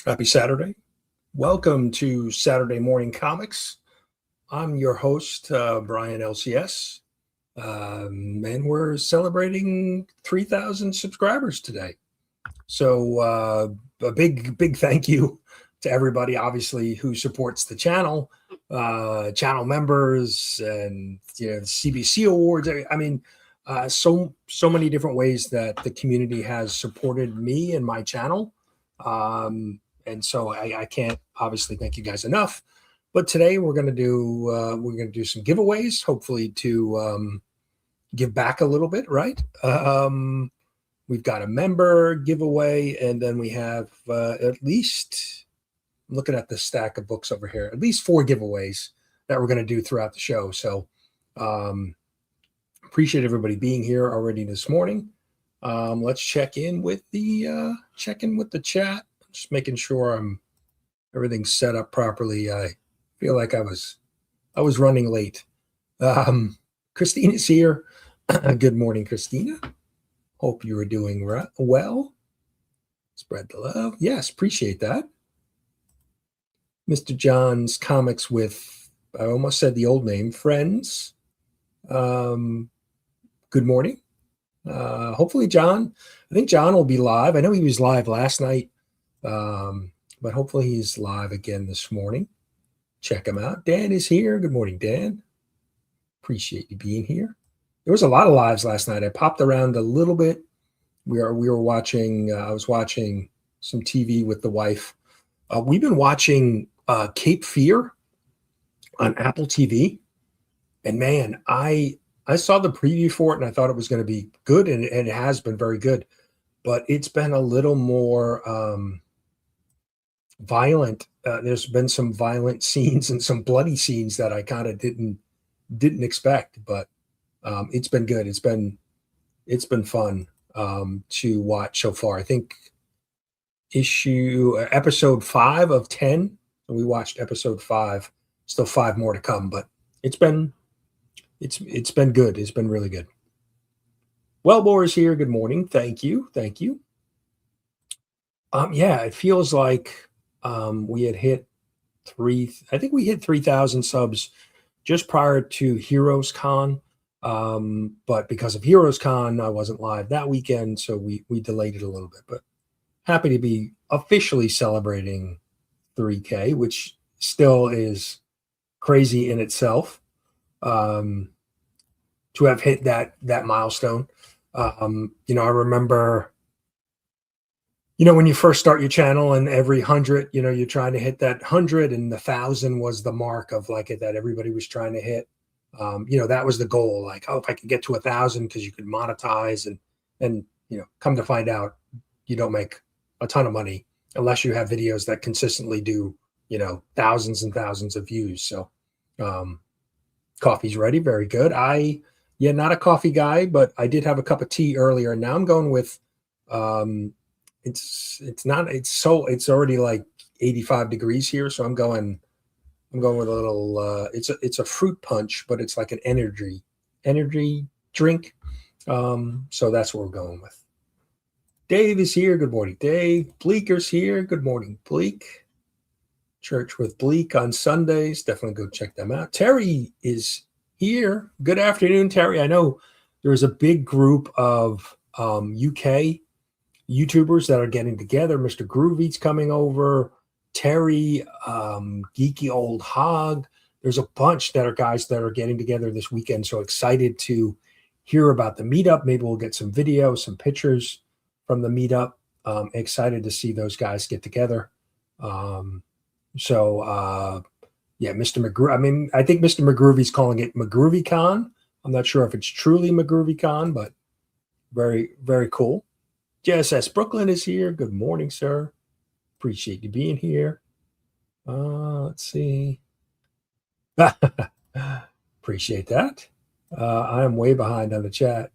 Happy Saturday. Welcome to Saturday Morning Comics. I'm your host, Brian LCS, and we're celebrating 3,000 subscribers today. So a big thank you to everybody, obviously, who supports the channel, channel members, and the CBCA awards. I mean, so many different ways that the community has supported me and my channel. And so I can't obviously thank you guys enough. But today we're going to do some giveaways, hopefully to give back a little bit, right? We've got a member giveaway, and then we have at least, I'm looking at the stack of books over here, at least 4 giveaways that we're going to do throughout the show. So appreciate everybody being here already this morning. Let's check in with the chat. Just making sure everything's set up properly. I feel like I was running late. Christina's here. Good morning, Christina. Hope you are doing well. Spread the love. Yes, appreciate that. Mr. John's Comics with, I almost said the old name, Friends. Good morning. Hopefully John, I think John will be live. I know he was live last night. But hopefully he's live again this morning. Check him out. Dan is here. Good morning, Dan. Appreciate you being here. There was a lot of lives last night. I popped around a little bit. We were watching. I was watching some TV with the wife. We've been watching Cape Fear on Apple TV, and man, I saw the preview for it, and I thought it was going to be good, and it has been very good. But it's been a little more violent. There's been some violent scenes and some bloody scenes that I kind of didn't expect, but it's been good. It's been fun to watch so far. I think episode 5 of 10. We watched episode 5. Still 5 more to come, but it's been good. It's been really good. Wellbore is here. Good morning. Thank you. Yeah, it feels like we had hit 3,000 subs just prior to Heroes Con. But because of Heroes Con, I wasn't live that weekend, so we delayed it a little bit. But happy to be officially celebrating 3K, which still is crazy in itself. To have hit that milestone. I remember, when you first start your channel and every 100, you're trying to hit that 100, and the 1,000 was the mark of that everybody was trying to hit. That was the goal. Like, if I could get to 1,000, because you could monetize and come to find out you don't make a ton of money unless you have videos that consistently do, thousands and thousands of views. So, coffee's ready. Very good. Not a coffee guy, but I did have a cup of tea earlier. Now I'm going with, it's already like 85 degrees here. So I'm going with a little, it's a fruit punch, but it's like an energy drink. So that's what we're going with. Dave is here. Good morning, Dave. Bleeker's here. Good morning, Bleak. Church with Bleak on Sundays. Definitely go check them out. Terry is here. Good afternoon, Terry. I know there is a big group of UK YouTubers that are getting together. Mr. Groovy's coming over. Terry, Geeky Old Hog. There's a bunch that are guys that are getting together this weekend. So excited to hear about the meetup. Maybe we'll get some video, some pictures from the meetup. Excited to see those guys get together. Yeah, Mr. McGroovy. I think Mr. McGroovy's calling it McGroovyCon. I'm not sure if it's truly McGroovyCon, but very, very cool. JSS Brooklyn is here. Good morning, sir. Appreciate you being here. Let's see. Appreciate that. I am way behind on the chat.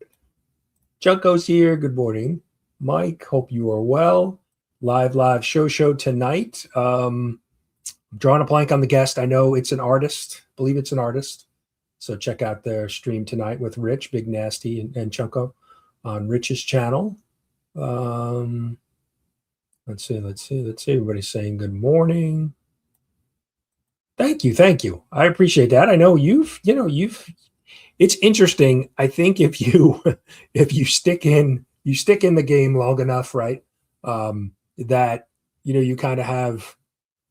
Junko's here. Good morning. Mike, hope you are well. Live show tonight. Drawing a blank on the guest. I know it's an artist. I believe it's an artist. So check out their stream tonight with Rich, Big Nasty, and Chunko on Rich's channel. Let's see. Let's see. Let's see. Everybody's saying good morning. Thank you. Thank you. I appreciate that. I know you've it's interesting. I think if you if you stick in the game long enough, right? That you kind of have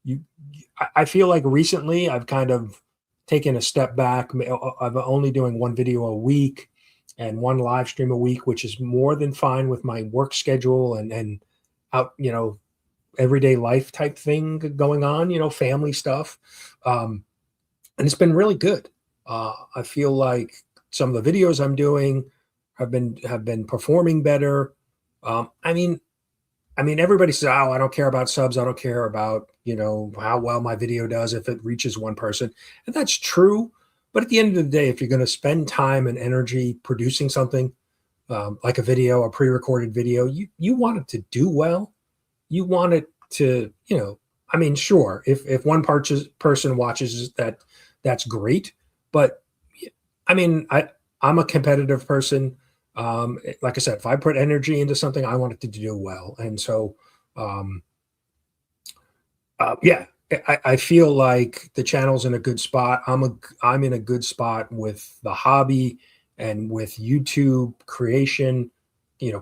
you. I feel like recently I've kind of taken a step back. I'm only doing one video a week and one live stream a week, which is more than fine with my work schedule and out everyday life type thing going on. Family stuff, and it's been really good. I feel like some of the videos I'm doing have been performing better. I mean, everybody says, "Oh, I don't care about subs. I don't care about how well my video does if it reaches one person," and that's true. But at the end of the day, if you're going to spend time and energy producing something like a video, a pre-recorded video, you want it to do well. You want it to, I mean, sure, if one person watches that, that's great. But I mean, I'm a competitive person. Like I said, if I put energy into something, I want it to do well. And so, um, yeah, I feel like the channel's in a good spot. I'm in a good spot with the hobby and with YouTube creation,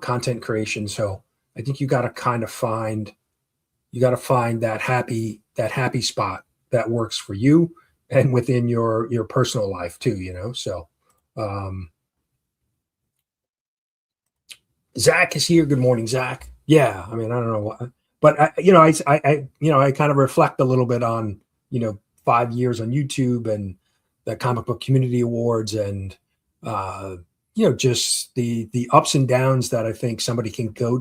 content creation. So I think you got to find that happy spot that works for you and within your personal life too. So um, Zach is here. Good morning, Zach. Yeah, I mean, I don't know what, but I kind of reflect a little bit on 5 years on YouTube and the comic book community awards and uh, just the ups and downs that I think somebody can go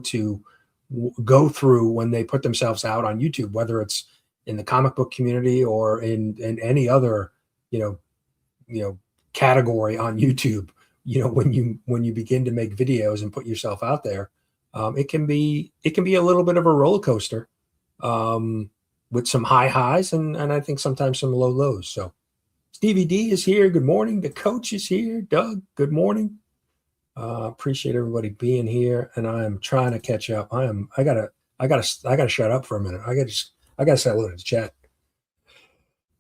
through when they put themselves out on YouTube, whether it's in the comic book community or in any other you know category on YouTube. When you begin to make videos and put yourself out there, it can be a little bit of a roller coaster, um, with some high highs and I think sometimes some low lows. So Stevie D is here. Good morning. The coach is here. Doug, good morning. Appreciate everybody being here, and I am trying to catch up. I gotta shut up for a minute. I gotta say hello to the chat.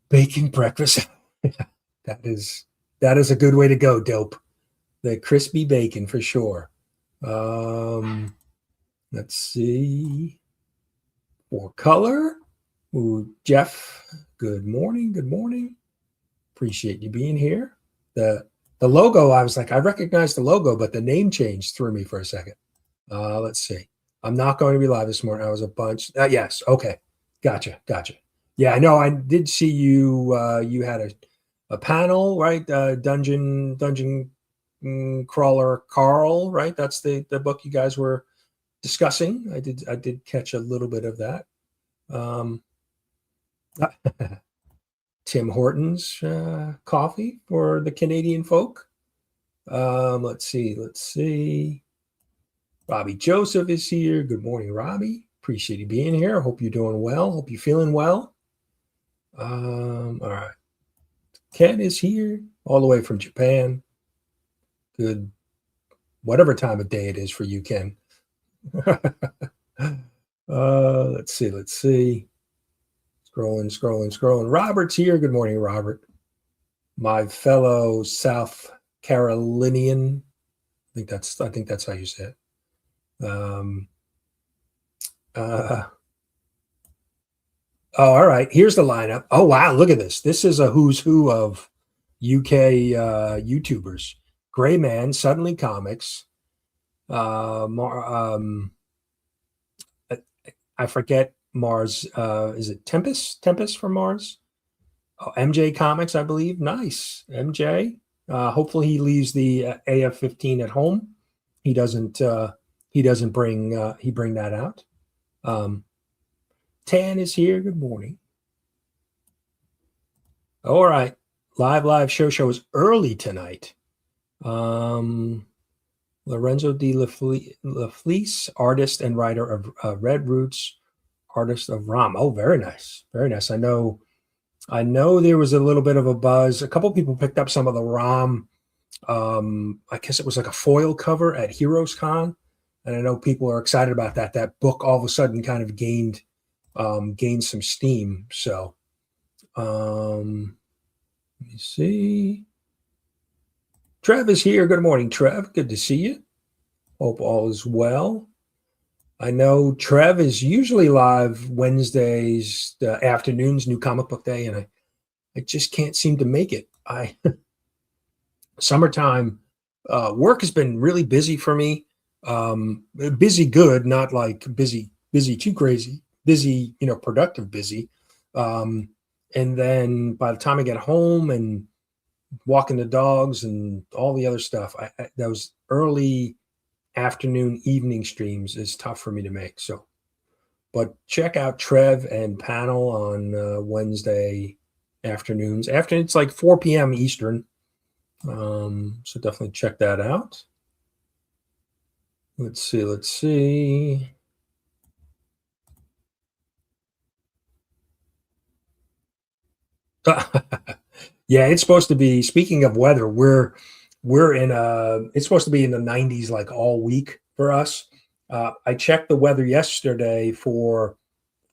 Baking breakfast. that is that is a good way to go, dope. The crispy bacon for sure. Um, let's see. For color. Ooh, Jeff, good morning. Good morning. Appreciate you being here. The logo, I was like, I recognize the logo, but the name change threw me for a second. Let's see. I'm not going to be live this morning. I was a bunch. Yes. Okay. Gotcha. Yeah, I know. I did see you. You had a panel, right? Dungeon Crawler Carl, right? That's the book you guys were discussing. I did catch a little bit of that. Um, Tim Hortons coffee for the Canadian folk. Let's see. Robbie Joseph is here. Good morning, Robbie. Appreciate you being here. Hope you're doing well. Hope you're feeling well. All right. Ken is here, all the way from Japan. Good, whatever time of day it is for you, Ken. Let's see. Scrolling. Robert's here. Good morning, Robert. My fellow South Carolinian. I think that's how you say it. All right. Here's the lineup. Oh wow, look at this. This is a who's who of UK YouTubers. Gray Man, Suddenly Comics. I forget Mars. Is it Tempest? Tempest from Mars? Oh, MJ Comics, I believe. Nice, MJ. Hopefully, he leaves the AF-15 at home. He doesn't. He doesn't bring. He bring that out. Tan is here. Good morning. All right, live show is early tonight. Lorenzo de La Fleece, artist and writer of Red Roots, artist of Rom. Oh, very nice. I know there was a little bit of a buzz. A couple people picked up some of the Rom. I guess it was like a foil cover at Heroes Con. and I know people are excited about that. That book all of a sudden kind of gained some steam. So let me see. Trev is here. Good morning, Trev. Good to see you. Hope all is well. I know Trev is usually live Wednesdays afternoons, New Comic Book Day, and I just can't seem to make it. Summertime work has been really busy for me. Busy good, not like busy too crazy. Busy, productive busy. And then by the time I get home and walking the dogs and all the other stuff, those early afternoon, evening streams is tough for me to make. So, but check out Trev and Panel on Wednesday afternoons. After it's like 4 p.m. Eastern. So definitely check that out. Let's see. Yeah, it's supposed to be, speaking of weather, we're in it's supposed to be in the 90s like all week for us. I checked the weather yesterday for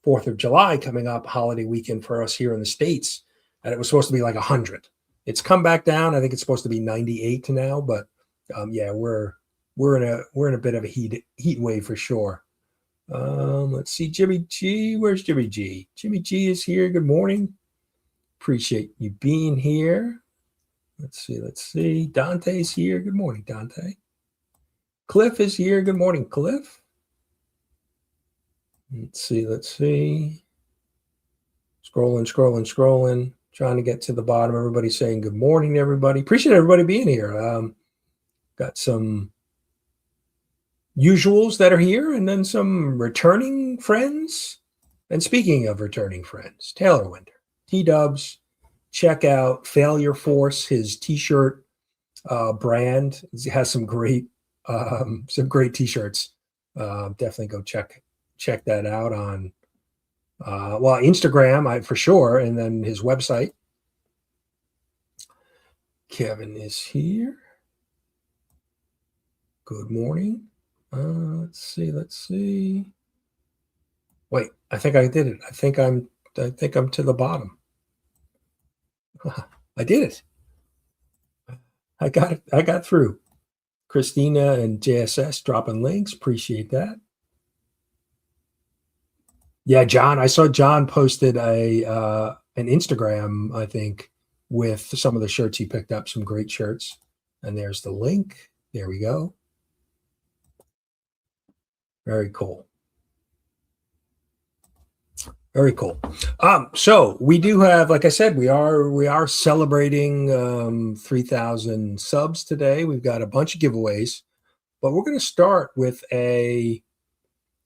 4th of July coming up, holiday weekend for us here in the States, and it was supposed to be like 100. It's come back down. I think it's supposed to be 98 now, but yeah, we're in a bit of a heat wave for sure. Let's see, Jimmy G. Where's Jimmy G? Jimmy G is here. Good morning. Appreciate you being here. Let's see. Dante's here. Good morning, Dante. Cliff is here. Good morning, Cliff. Let's see. Scrolling. Trying to get to the bottom. Everybody's saying good morning to everybody. Appreciate everybody being here. Got some usuals that are here and then some returning friends. And speaking of returning friends, Taylor Winder, T-Dubs, check out Failure Force, his t-shirt brand. He has some great t-shirts. Definitely go check that out on Instagram, for sure, and then his website. Kevin is here. Good morning. Let's see. Wait, I think I did it. I think I'm to the bottom. I did it. I got it. I got through. Christina and JSS dropping links. Appreciate that. Yeah, John. I saw John posted an Instagram, I think, with some of the shirts he picked up. Some great shirts. And there's the link. There we go. Very cool. Very cool. So we do have, like I said, we are celebrating 3,000 subs today. We've got a bunch of giveaways, but we're going to start with a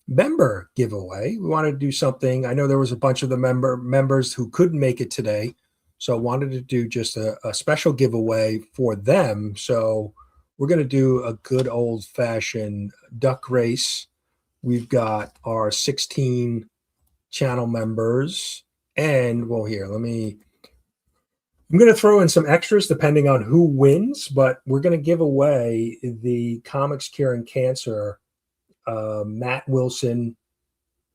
member giveaway. We wanted to do something. I know there was a bunch of the members who couldn't make it today, so I wanted to do just a special giveaway for them. So we're going to do a good old-fashioned duck race. We've got our 16 channel members, and well, here, I'm going to throw in some extras depending on who wins, but we're going to give away the Comics Curing Cancer Matt Wilson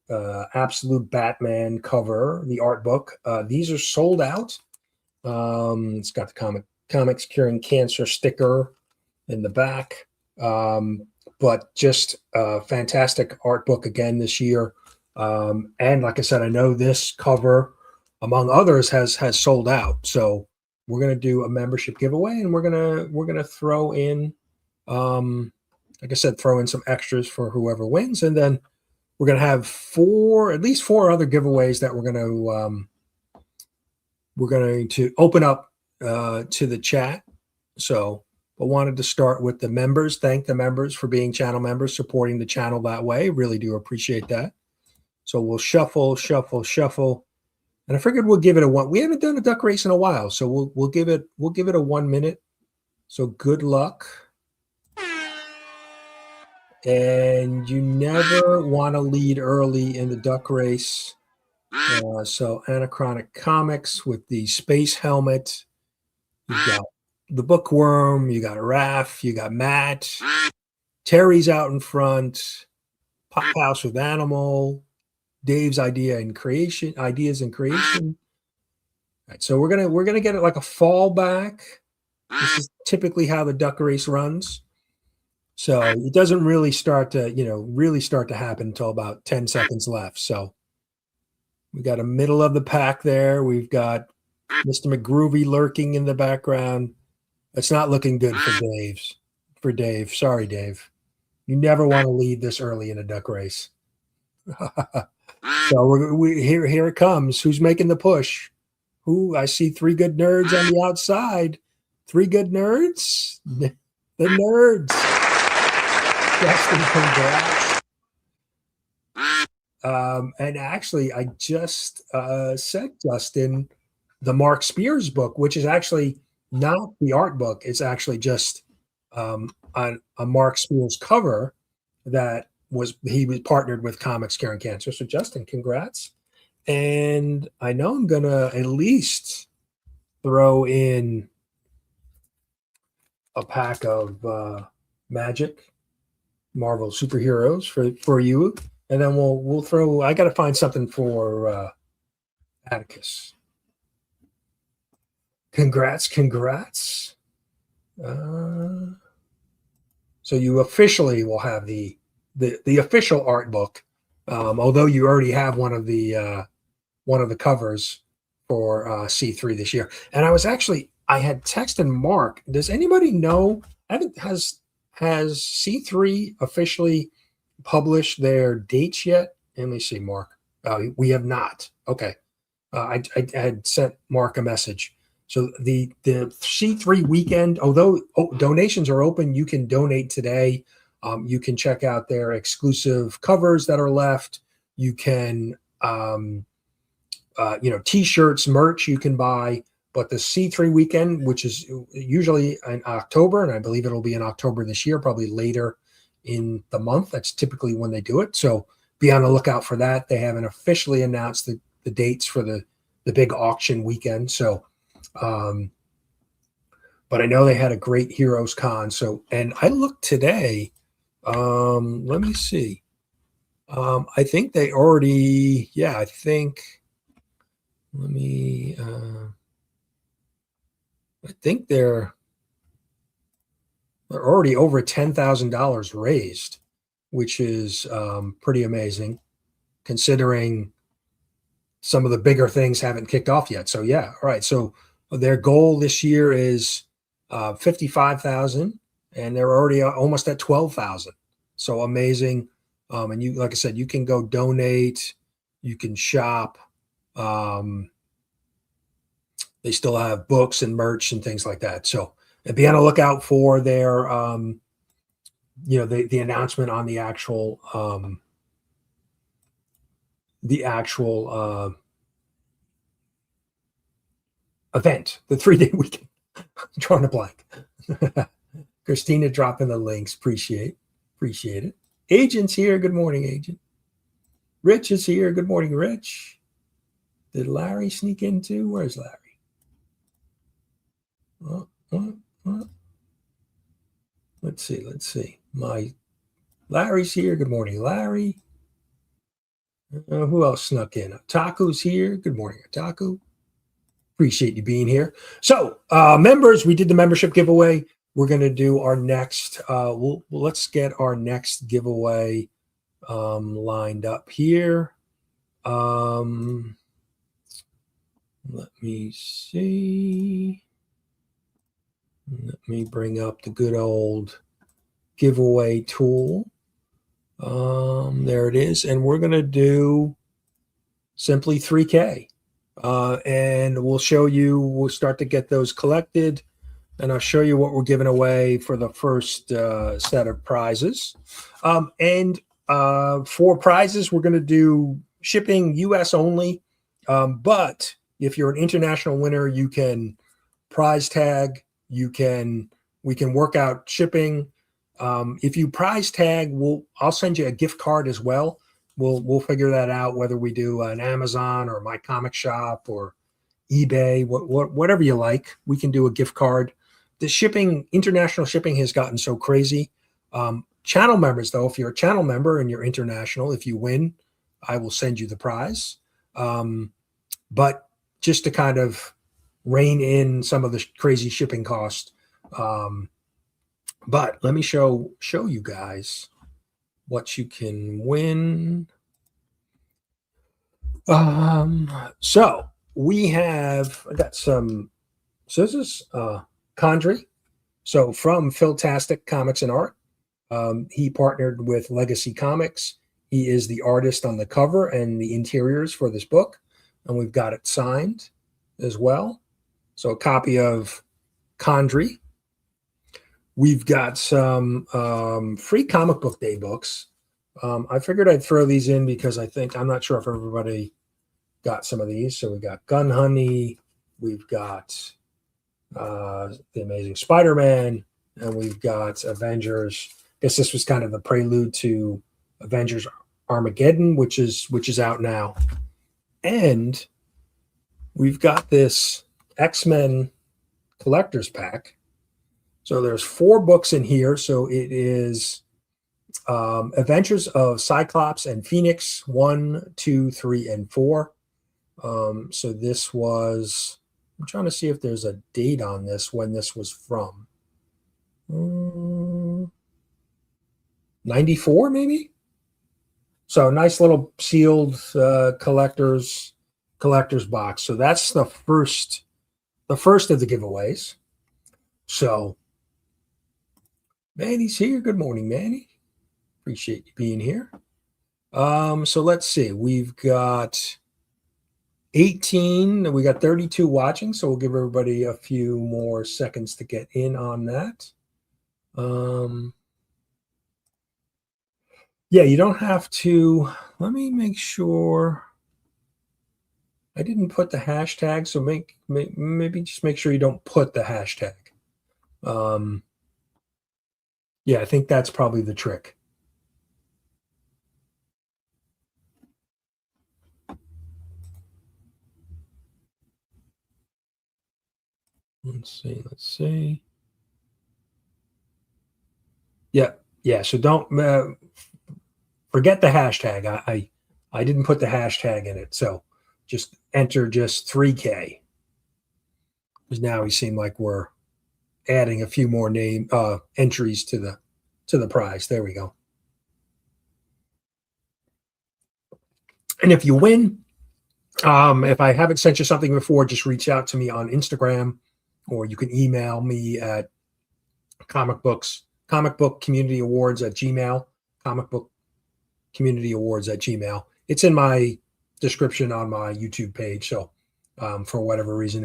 Absolute Batman cover, the art book. These are sold out. It's got the Comics Curing Cancer sticker in the back, but just a fantastic art book again this year. And like I said, I know this cover, among others, has sold out. So we're going to do a membership giveaway, and we're going to throw in, like I said, throw in some extras for whoever wins, and then we're going to have at least four other giveaways that we're going to open up to the chat. So I wanted to start with the members. Thank the members for being channel members, supporting the channel that way. Really do appreciate that. So we'll shuffle, and I figured we'll give it a one. We haven't done a duck race in a while, so we'll give it a 1 minute. So good luck. And you never want to lead early in the duck race. So Anachronic Comics with the space helmet. You got the Bookworm. You got Raph. You got Matt. Terry's out in front. Pop House with Animal. Dave's ideas and creation. All right, so we're gonna get it like a fallback. This is typically how the duck race runs. So it doesn't really start to, happen until about 10 seconds left. So we got a middle of the pack there. We've got Mr. McGroovy lurking in the background. It's not looking good for Dave. Sorry, Dave. You never want to lead this early in a duck race. So here it comes. Who's making the push? I see 3 good nerds on the outside. 3 good nerds? The nerds. Justin, congrats. And actually, I just sent Justin the Mark Spears book, which is actually not the art book. It's actually just a Mark Spears cover that he was partnered with Comics Curing Cancer. So Justin, congrats. And I know I'm going to at least throw in a pack of Magic Marvel superheroes for you. And then we'll throw, I got to find something for Atticus. Congrats. So you officially will have the official art book, although you already have one of the covers for C3 this year. And I had texted Mark. Does anybody know? Has C3 officially published their dates yet? Let me see, Mark. We have not. Okay. I had sent Mark a message. So the C3 weekend, although donations are open, you can donate today. You can check out their exclusive covers that are left. You can, T-shirts, merch you can buy. But the C3 weekend, which is usually in October, and I believe it'll be in October this year, probably later in the month. That's typically when they do it. So be on the lookout for that. They haven't officially announced the dates for the big auction weekend. So, but I know they had a great Heroes Con. So, and I looked today. Let me see. I think they already, I think they're already over $10,000 raised, which is pretty amazing considering some of the bigger things haven't kicked off yet. So yeah, all right. So their goal this year is 55,000, and they're already almost at 12,000. So amazing. And you, like I said, you can go donate, you can shop. They still have books and merch and things like that. So be on the lookout for their, the announcement on the actual event, the 3-day weekend. I'm drawing a blank. Christina dropping the links. Appreciate it. Agent's here. Good morning, Agent. Rich is here. Good morning, Rich. Did Larry sneak in too? Where's Larry? Let's see. Larry's here. Good morning, Larry. Who else snuck in? Otaku's here. Good morning, Otaku. Appreciate you being here. So, members, we did the membership giveaway. We're going to do our next. Let's get our next giveaway lined up here. Let me see. Let me bring up the good old giveaway tool. There it is. And we're going to do simply 3K. And we'll start to get those collected. And I'll show you what we're giving away for the first set of prizes. And for prizes, we're going to do shipping US only. But if you're an international winner, you can prize tag. We can work out shipping. If you prize tag, I'll send you a gift card as well. We'll figure that out, whether we do an Amazon or My Comic Shop or eBay, whatever you like. We can do a gift card. The international shipping has gotten so crazy. channel members, though, if you're a channel member and you're international, if you win, I will send you the prize. But just to kind of rein in some of the crazy shipping cost. But let me show you guys what you can win. So we have, I got some scissors, Condry. So from Philtastic Comics and Art, he partnered with Legacy Comics. He is the artist on the cover and the interiors for this book, and we've got it signed as well. So a copy of Condry. We've got some free comic book day books. I figured I'd throw these in because I'm not sure if everybody got some of these. So we got Gun Honey, we've got The Amazing Spider-Man, and we've got Avengers. I guess this was kind of the prelude to Avengers Armageddon, which is out now. And we've got this X-Men collector's pack. So there's 4 books in here. So it is Adventures of Cyclops and Phoenix 1, 2, 3, and 4. So this was, I'm trying to see if there's a date on this, when this was from. 94 maybe? So nice little sealed collector's box. So that's the first of the giveaways. So Manny's here. Good morning, Manny. Appreciate you being here. So let's see. We've got 18. We got 32 watching, so we'll give everybody a few more seconds to get in on that. Yeah, you don't have to. Let me make sure. I didn't put the hashtag, so maybe just make sure you don't put the hashtag. Yeah, I think that's probably the trick. Let's see. Yeah. So don't forget the hashtag. I didn't put the hashtag in it, so just enter just 3K. Because now we seem like we're adding a few more entries to the prize. There we go. And if you win, if I haven't sent you something before, just reach out to me on Instagram, or you can email me at comicbookcommunityawards@gmail. comicbookcommunityawards@gmail. It's in my description on my YouTube page. So for whatever reason,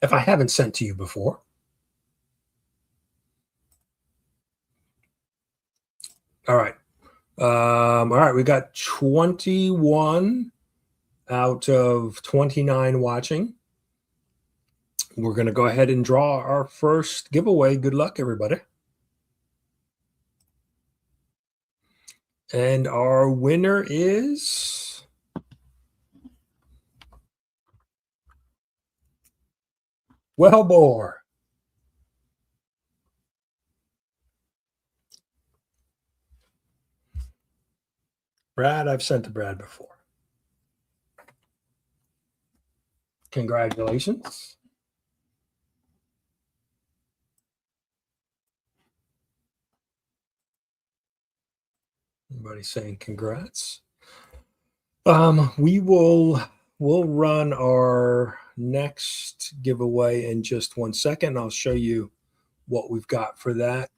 if I haven't sent to you before. All right. We got 21 out of 29 watching. We're going to go ahead and draw our first giveaway. Good luck, everybody. And our winner is Wellbore. Brad, I've sent to Brad before. Congratulations. Everybody's saying congrats. We'll run our next giveaway in just 1 second. I'll show you what we've got for that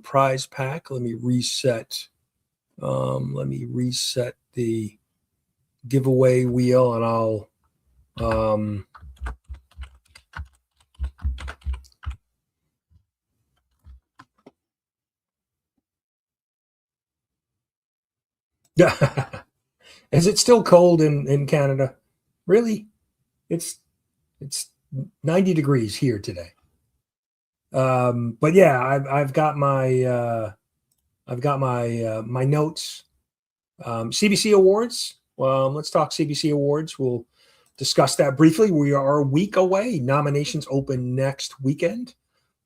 prize pack. Let me reset the giveaway wheel, and I'll Is it still cold in Canada? Really? It's 90 degrees here today. But yeah, I've got my my notes. CBC Awards. Let's talk CBC Awards. We'll discuss that briefly. We are a week away. Nominations open next weekend.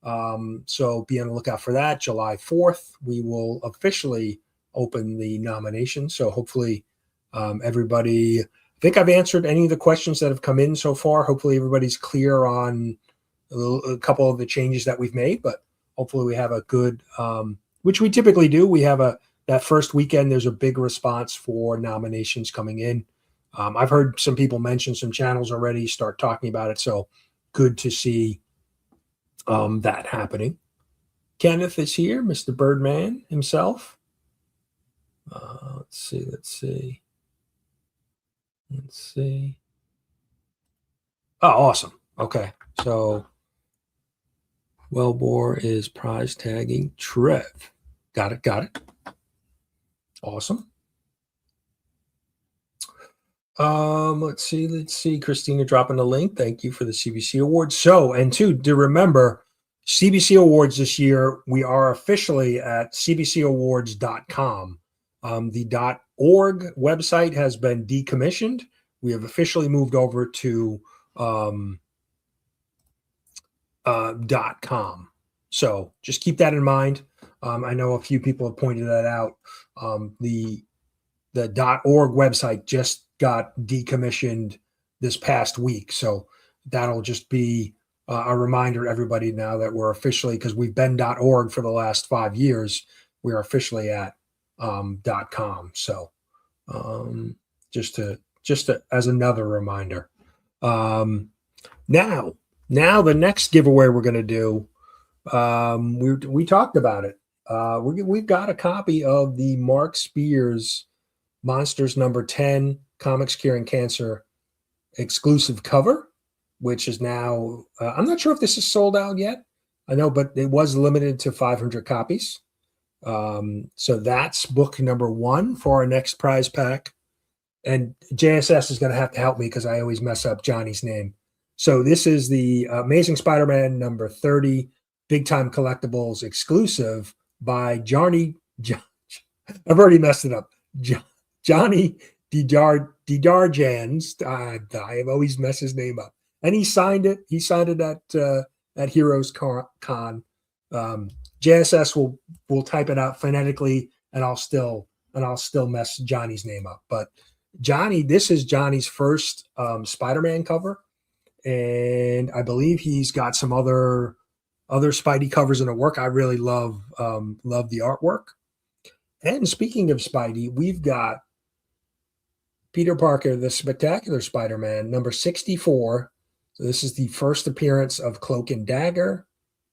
So be on the lookout for that. July 4th, we will officially open the nomination. So hopefully everybody, I think I've answered any of the questions that have come in so far. Hopefully everybody's clear on a couple of the changes that we've made, but hopefully we have a good, which we typically do. We have that first weekend, there's a big response for nominations coming in. I've heard some people mention some channels already, start talking about it. So good to see that happening. Kenneth is here, Mr. Birdman himself. Let's see. Oh, awesome. Okay. So Wellbore is prize tagging Trev. Got it. Awesome. Let's see. Christina dropping the link. Thank you for the CBC Awards. So, and to remember, CBC Awards this year, we are officially at cbcawards.com. The .org website has been decommissioned. We have officially moved over to .com. So just keep that in mind. I know a few people have pointed that out. The .org website just got decommissioned this past week. So that'll just be a reminder to everybody now that we're officially, because we've been .org for the last 5 years, we're officially at .com. So just as another reminder. Now the next giveaway we're going to do, we talked about it. We've got a copy of the Mark Spears Monsters number 10 Comics Curing Cancer exclusive cover, which is now, I'm not sure if this is sold out yet. I know, but it was limited to 500 copies. So that's book number 1 for our next prize pack. And JSS is going to have to help me because I always mess up Johnny's name. So this is the Amazing Spider-Man number 30 Big Time Collectibles exclusive by Johnny. I've already messed it up. Johnny Didarjans. I always mess his name up. And he signed it. He signed it at Heroes Con. JSS will type it out phonetically, and I'll still mess Johnny's name up. But Johnny, this is Johnny's first Spider-Man cover, and I believe he's got some other Spidey covers in the work. I really love the artwork. And speaking of Spidey, we've got Peter Parker, the Spectacular Spider-Man, number 64. So this is the first appearance of Cloak and Dagger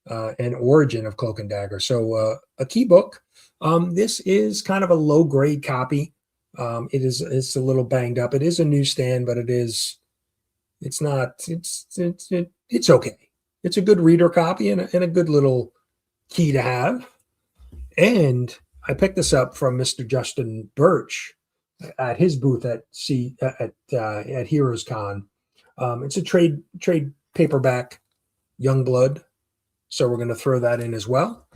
and origin of Cloak and Dagger. So a key book. This is kind of a low-grade copy. It's a little banged up. It is a newsstand, but it's okay. It's a good reader copy and a good little key to have. And I picked this up from Mr. Justin Birch at his booth at Heroes Con. It's a trade paperback Youngblood, so we're going to throw that in as well.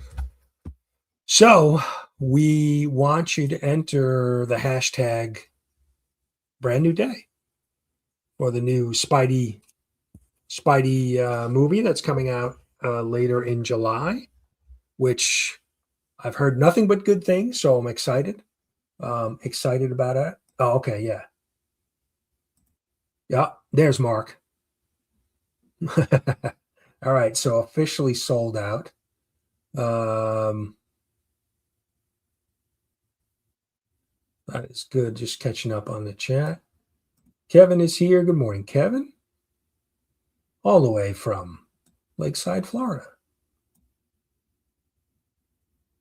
So we want you to enter the hashtag Brand New Day for the new Spidey movie that's coming out later in July, which I've heard nothing but good things, so I'm excited. Excited about it. Oh, okay, yeah. Yeah, there's Mark. All right, so officially sold out. That is good. Just catching up on the chat. Kevin is here. Good morning, Kevin. All the way from Lakeside, Florida.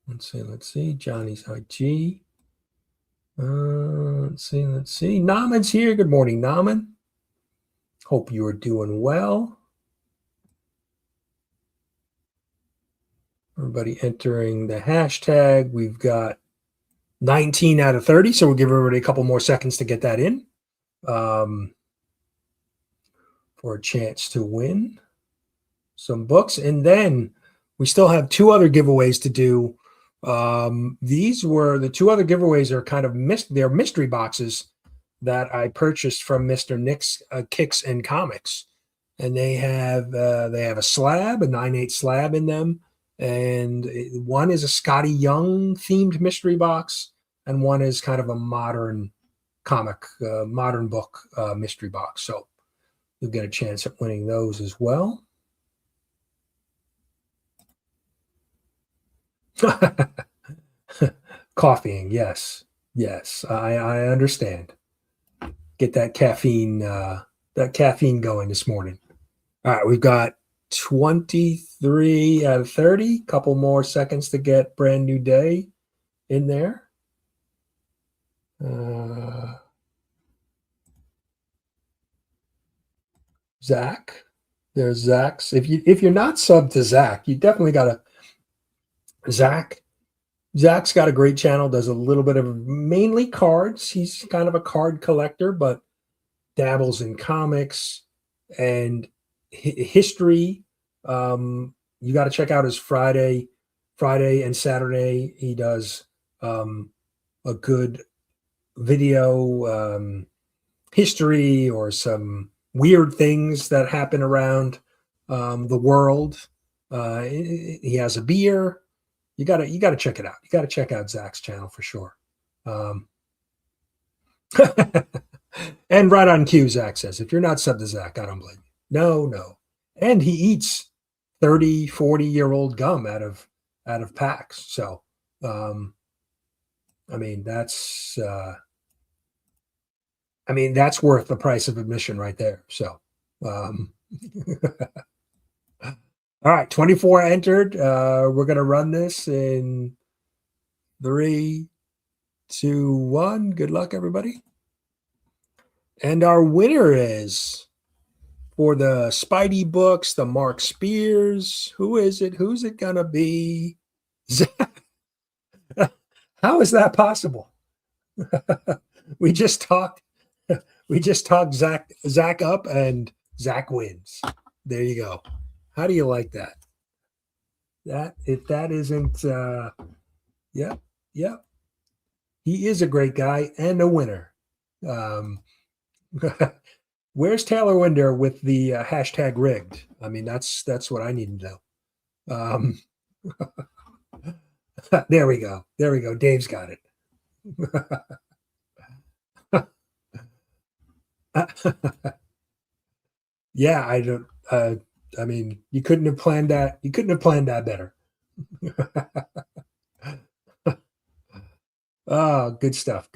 Let's see. Johnny's IG. Let's see. Naman's here. Good morning, Naman. Hope you are doing well. Everybody entering the hashtag. We've got 19 out of 30, so we'll give everybody a couple more seconds to get that in for a chance to win some books. And then we still have 2 other giveaways to do. These were the 2 other giveaways are kind of they're mystery boxes that I purchased from Mr. Nick's Kicks and Comics. and they have a slab, a 9/8 slab in them, and one is a Scotty Young themed mystery box, and one is kind of a modern comic, modern book mystery box. So you'll get a chance at winning those as well. Coffeeing, yes, yes, I understand. Get that caffeine going this morning. All right, we've got 23 out of 30. Couple more seconds to get brand new day in there. Zach, there's Zach's. If you're not subbed to Zach, you definitely got to Zach. Zach's got a great channel. Does a little bit of mainly cards. He's kind of a card collector, but dabbles in comics and history. You got to check out his Friday and Saturday. He does a good video history or some weird things that happen around the world. He has a beer. You gotta check it out. You gotta check out Zach's channel for sure. And right on cue, Zach says, if you're not subbed to Zach, I don't blame you. No. And he eats 30, 40-year-old gum out of packs. So that's worth the price of admission right there. So all right, 24 entered. We're gonna run this in 3, 2, 1. Good luck, everybody. And our winner is, for the Spidey books, the Mark Spears. Who is it? Who's it gonna be? How is that possible? we just talked Zach up, and Zach wins. There you go. How do you like that? If that isn't yep. He is a great guy and a winner. Where's Taylor Winder with the hashtag rigged? I mean, that's what I need to know. There we go. Dave's got it. Yeah, I don't. You couldn't have planned that. You couldn't have planned that better. Oh, good stuff.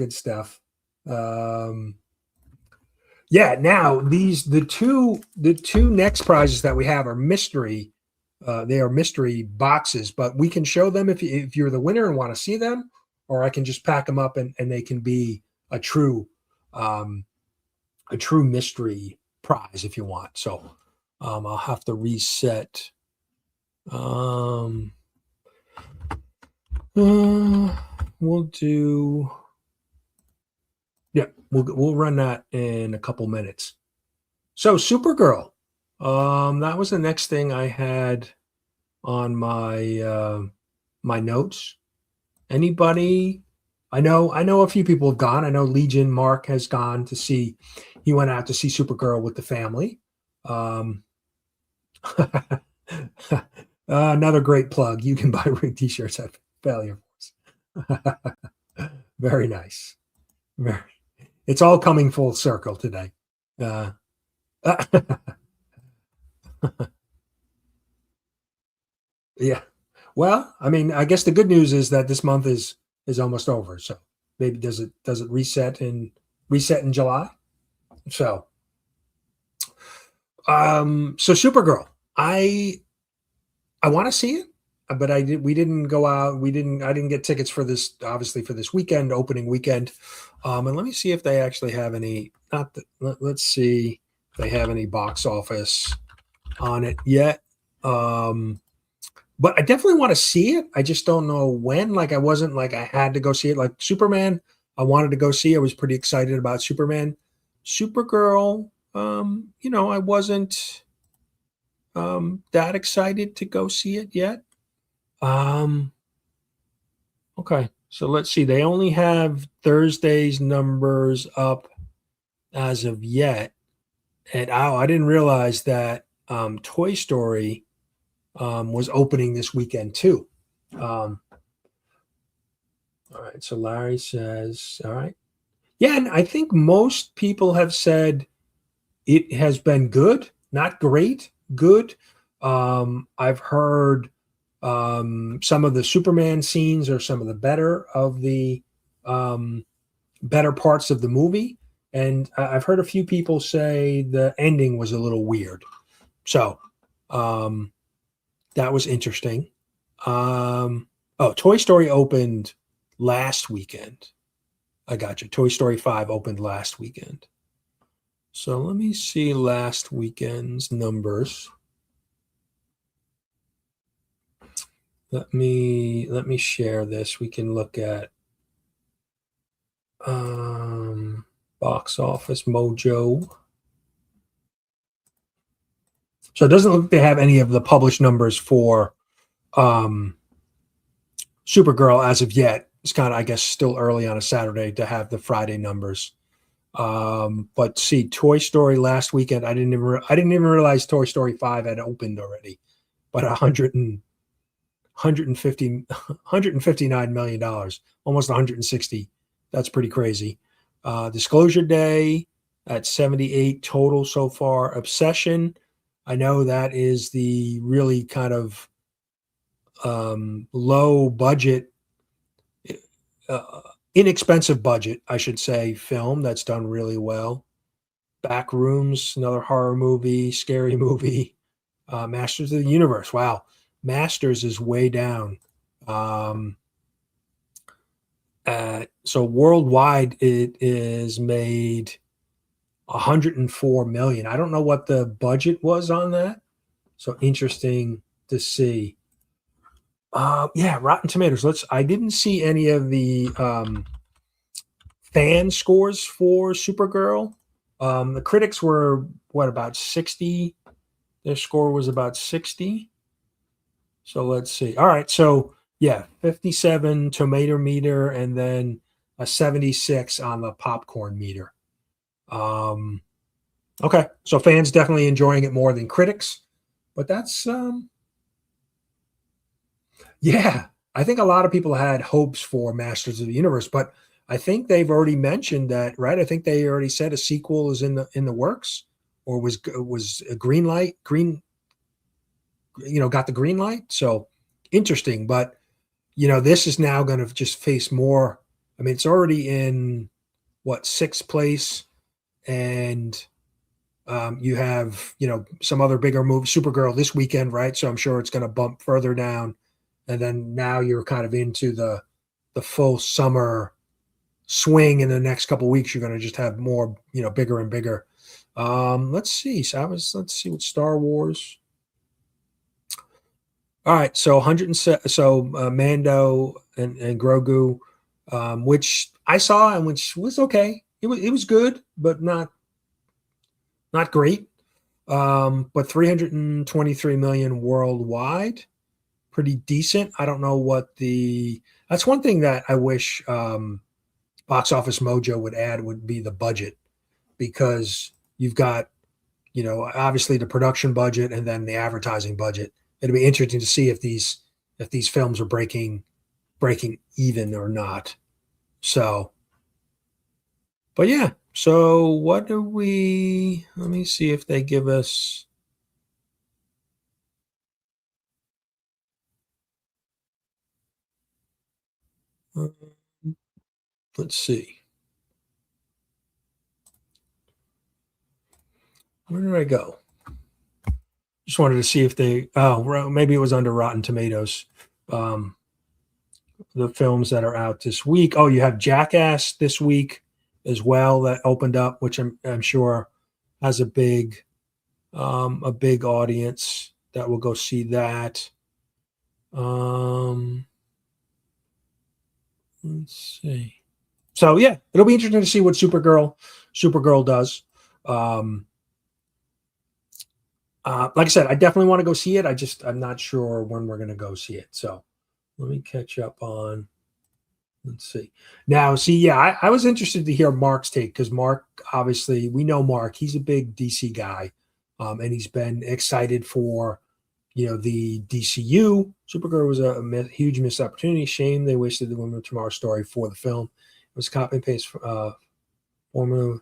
Yeah. Now the two next prizes that we have are mystery. They are mystery boxes, but we can show them if you're the winner and want to see them, or I can just pack them up and they can be a true mystery prize if you want. So I'll have to reset. We'll do. Yeah, we'll run that in a couple minutes. So Supergirl, that was the next thing I had on my my notes. Anybody? I know a few people have gone. I know Legion Mark has gone to see. He went out to see Supergirl with the family. Another great plug. You can buy ring t-shirts at Failure Force. Very nice. It's all coming full circle today. Yeah. Well, I guess the good news is that this month is almost over. So maybe does it reset in July? So Supergirl, I want to see it, but we didn't go out. I didn't get tickets for this, obviously, for this weekend, opening weekend. And let me see if they actually have any, let's see if they have any box office on it yet. But I definitely want to see it. I just don't know when. Like, I wasn't like I had to go see it. Like Superman, I wanted to go see. I was pretty excited about Superman. Supergirl, I wasn't that excited to go see it yet. Okay, so let's see. They only have Thursday's numbers up as of yet, And I didn't realize that Toy Story was opening this weekend too. All right, so Larry says, all right. Yeah, and I think most people have said it has been good, not great, good. I've heard some of the Superman scenes are some of the better of the better parts of the movie. And I've heard a few people say the ending was a little weird. So um, that was interesting. Toy Story opened last weekend. I got you. Toy Story 5 opened last weekend. So let me see last weekend's numbers. Let me share this. We can look at Box Office Mojo. So it doesn't look like they have any of the published numbers for um, Supergirl as of yet. It's kind of, I guess, still early on a Saturday to have the Friday numbers. But see, Toy Story last weekend, I didn't even realize Toy Story 5 had opened already. But 159 million dollars, almost 160. That's pretty crazy. Disclosure Day at 78 total so far. Obsession, I know that is the really kind of low budget, inexpensive budget, I should say, film that's done really well. Back Rooms, another horror movie, scary movie. Masters of the Universe. Wow, Masters is way down. So worldwide, it is made 104 million. I don't know what the budget was on that. So interesting to see. Yeah, Rotten Tomatoes. I didn't see any of the fan scores for Supergirl. The critics were what, about 60? Their score was about 60. So let's see. All right. So yeah, 57 tomato meter and then a 76 on the popcorn meter. Um, okay. So fans definitely enjoying it more than critics, but that's yeah. I think a lot of people had hopes for Masters of the Universe, but I think they've already mentioned that, right? I think they already said a sequel is in the works, or was a got the green light. So interesting, but this is now going to just face more. I mean, it's already in what, sixth place, and you have some other bigger moves, Supergirl this weekend, right? So I'm sure it's going to bump further down, and then now you're kind of into the full summer swing in the next couple of weeks. You're going to just have more, bigger and bigger. Let's see. Let's see what Star Wars. All right, so 100 Mando and Grogu, which I saw and which was okay. It was good, but not great. But 323 million worldwide, pretty decent. I don't know what that's one thing that I wish Box Office Mojo would add, would be the budget, because you've got obviously the production budget and then the advertising budget. It'll be interesting to see if these films are breaking even or not. So, but yeah. So what do we? Let me see if they give us. Let's see. Where did I go? Just wanted to see if they. Oh, maybe it was under Rotten Tomatoes. The films that are out this week. Oh, you have Jackass this week as well, that opened up, which I'm sure has a big audience that will go see that. Let's see. So yeah, it'll be interesting to see what Supergirl does. Like I said, I definitely want to go see it. I'm not sure when we're going to go see it. So let me catch up on Let's see. Now, see, yeah, I was interested to hear Mark's take because Mark, obviously, we know Mark. He's a big DC guy, and he's been excited for the DCU. Supergirl was a huge missed opportunity. Shame they wasted the Women of Tomorrow story for the film. It was copy and paste formula.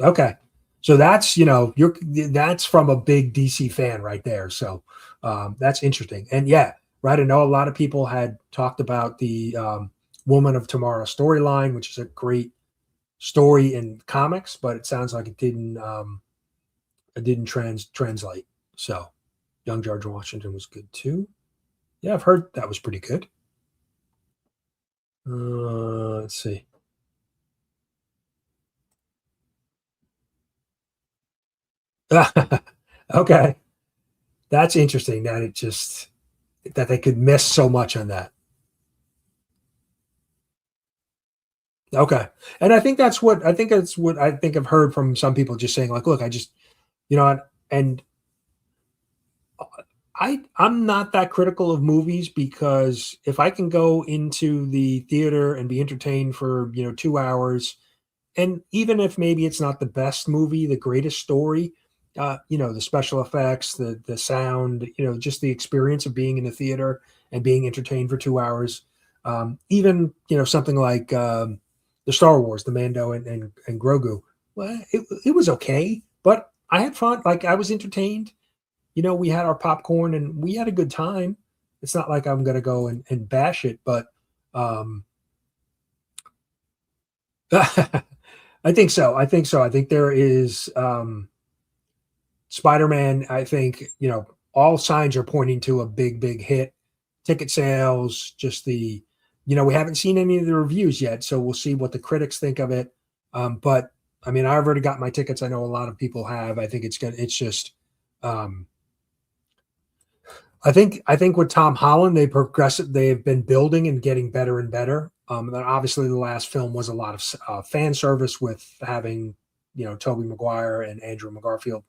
Okay, so that's that's from a big DC fan right there. So that's interesting. And yeah, right. I know a lot of people had talked about the Woman of Tomorrow storyline, which is a great story in comics, but it sounds like it didn't translate. So Young George Washington was good too. Yeah, I've heard that was pretty good. Let's see. Okay, that's interesting that they could miss so much on that. Okay, and I think I've heard from some people just saying like, look, I just you know, and I'm not that critical of movies because if I can go into the theater and be entertained for 2 hours, and even if maybe it's not the best movie, the greatest story, the special effects, the sound, just the experience of being in the theater and being entertained for 2 hours. Even something like the Star Wars, the Mando and Grogu. Well, it was okay, but I had fun. Like I was entertained. We had our popcorn and we had a good time. It's not like I'm going to go and bash it, but um, I think so. I think so. I think there is Spider-Man. I think all signs are pointing to a big, big hit. Ticket sales, just we haven't seen any of the reviews yet, so we'll see what the critics think of it. But I mean, I've already got my tickets. I know a lot of people have. I think it's gonna. It's just. Um, I think with Tom Holland, they've been building and getting better and better. And obviously, the last film was a lot of fan service with having Tobey Maguire and Andrew Garfield.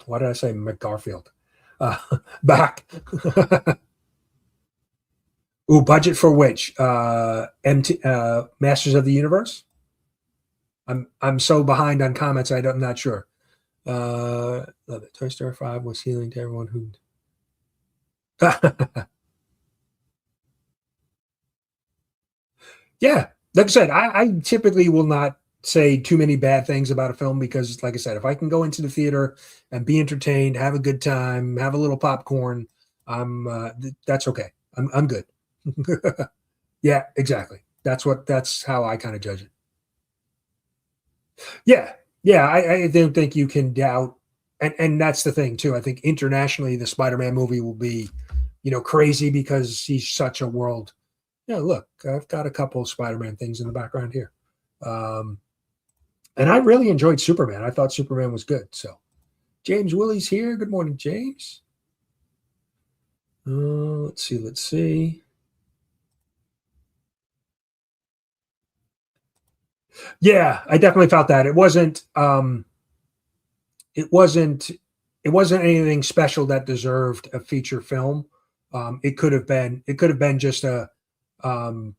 Why did I say McGarfield? Uh, back. Ooh, budget for which? Masters of the Universe. I'm so behind on comments. I'm not sure. Love it. Toy Story 5 was healing to everyone who. Yeah, like I said, I typically will not say too many bad things about a film because, like I said, if I can go into the theater and be entertained, have a good time, have a little popcorn, that's okay. I'm good. Yeah, exactly. That's how I kind of judge it. Yeah, yeah. I don't think you can doubt, and that's the thing too. I think internationally, the Spider-Man movie will be, crazy because he's such a world. Yeah, look, I've got a couple of Spider-Man things in the background here, um, and I really enjoyed Superman. I thought Superman was good. So James Willie's here. Good morning, James. Let's see. Let's see. Yeah, I definitely felt that it wasn't it wasn't anything special that deserved a feature film. It could have been just um,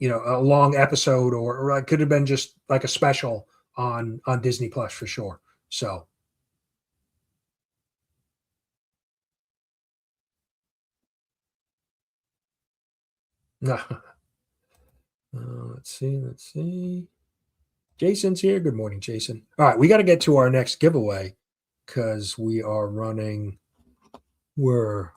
a long episode, or it could have been just like a special on Disney Plus for sure. So no. Let's see. Let's see. Jason's here. Good morning, Jason. All right, we got to get to our next giveaway because we are running. We're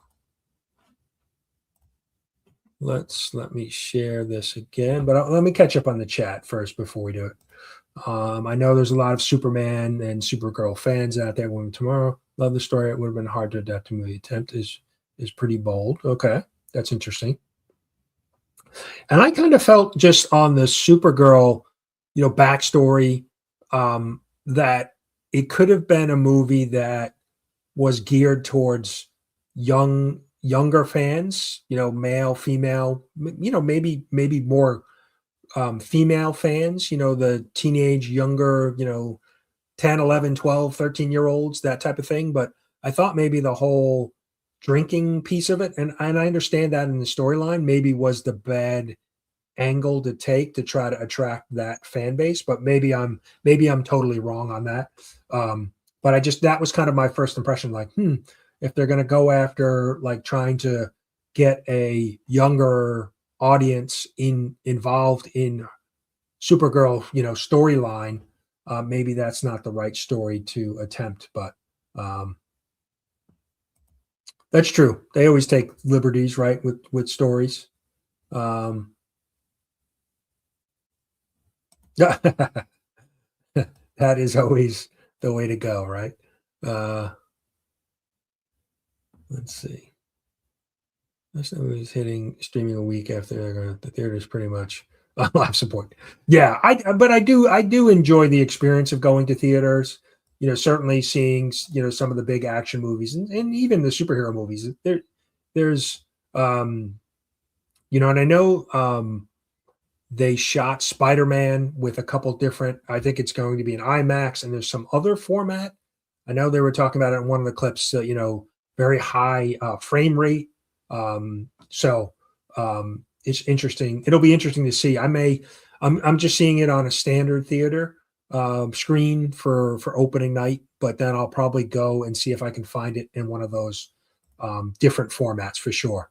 let me share this again, but let me catch up on the chat first before we do it. I know there's a lot of Superman and Supergirl fans out there. When tomorrow, love the story. It would have been hard to adapt to movie. Attempt is pretty bold. Okay, that's interesting. And I kind of felt just on the Supergirl, backstory, that it could have been a movie that was geared towards younger fans, male, female, maybe more female fans, the teenage, younger, 10, 11, 12, 13-year olds, that type of thing. But I thought maybe the whole drinking piece of it, and I understand that in the storyline, maybe was the bad angle to take to try to attract that fan base, but maybe I'm totally wrong on that. But I just that was kind of my first impression, like, if they're gonna go after like trying to get a younger audience involved in Supergirl, storyline, maybe that's not the right story to attempt, but um, that's true. They always take liberties, right, with stories. Um, that is always the way to go, right? Uh, let's see. That's always hitting streaming a week after the theater's pretty much live support. Yeah, but I do enjoy the experience of going to theaters. Certainly seeing some of the big action movies and even the superhero movies. There's and I know they shot Spider-Man with a couple different. I think it's going to be an IMAX, and there's some other format. I know they were talking about it in one of the clips. Very high frame rate. So it's interesting. It'll be interesting to see. I'm just seeing it on a standard theater screen for opening night, but then I'll probably go and see if I can find it in one of those different formats for sure.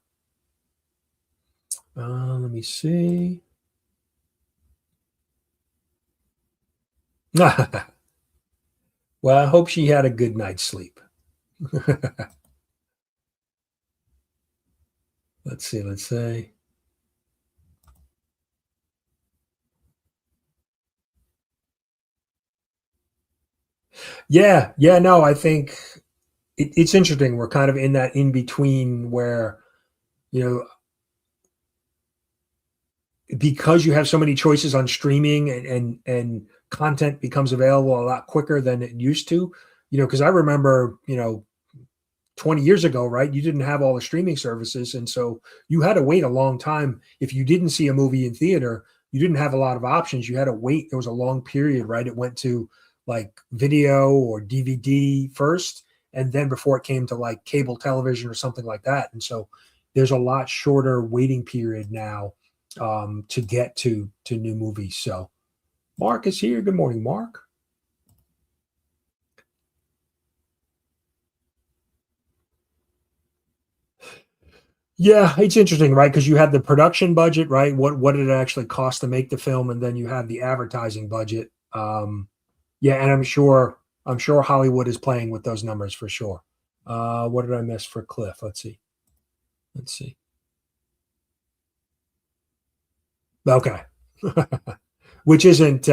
Let me see. Well, I hope she had a good night's sleep. Let's see. Let's say. Yeah, yeah, no, I think it's interesting. We're kind of in that in between where, you know, because you have so many choices on streaming and content becomes available a lot quicker than it used to. Because I remember, 20 years ago, right? You didn't have all the streaming services. And so you had to wait a long time. If you didn't see a movie in theater, you didn't have a lot of options. You had to wait. There was a long period, right? It went to like video or DVD first, and then before it came to like cable television or something like that. And so there's a lot shorter waiting period now to get to new movies. So Mark is here. Good morning, Mark. Yeah, it's interesting, right? Because you have the production budget, right? What did it actually cost to make the film, and then you have the advertising budget. Yeah, and I'm sure Hollywood is playing with those numbers for sure. What did I miss for Cliff? Let's see. Let's see. Okay, which isn't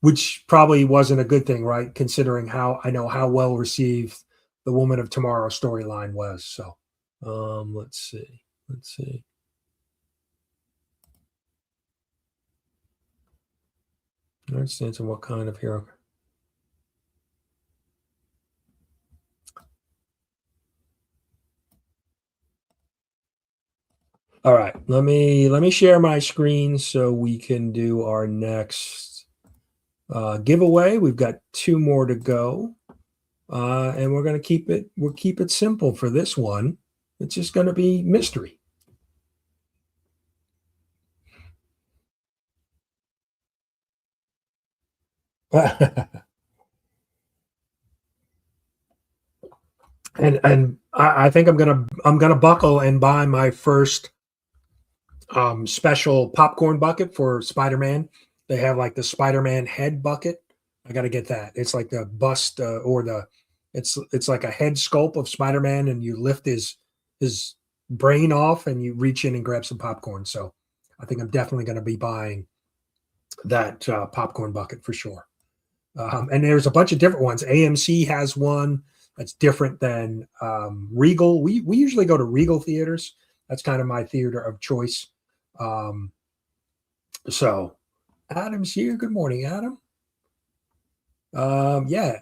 which probably wasn't a good thing, right? Considering how I know how well received the Woman of Tomorrow storyline was. So, let's see. Let's see. United States and what kind of hero? All right, let me share my screen so we can do our next giveaway. We've got two more to go, and we're gonna keep it simple for this one. It's just gonna be mystery. and I think I'm gonna buckle and buy my first special popcorn bucket for Spider-Man. They have like the Spider-Man head bucket. I got to get that. It's like the bust or the it's like a head sculpt of Spider-Man, and you lift his brain off, and you reach in and grab some popcorn. So I think I'm definitely going to be buying that popcorn bucket for sure. And there's a bunch of different ones. AMC has one that's different than Regal. We usually go to Regal theaters. That's kind of my theater of choice. Um, so Adam's here. Good morning, Adam. Yeah,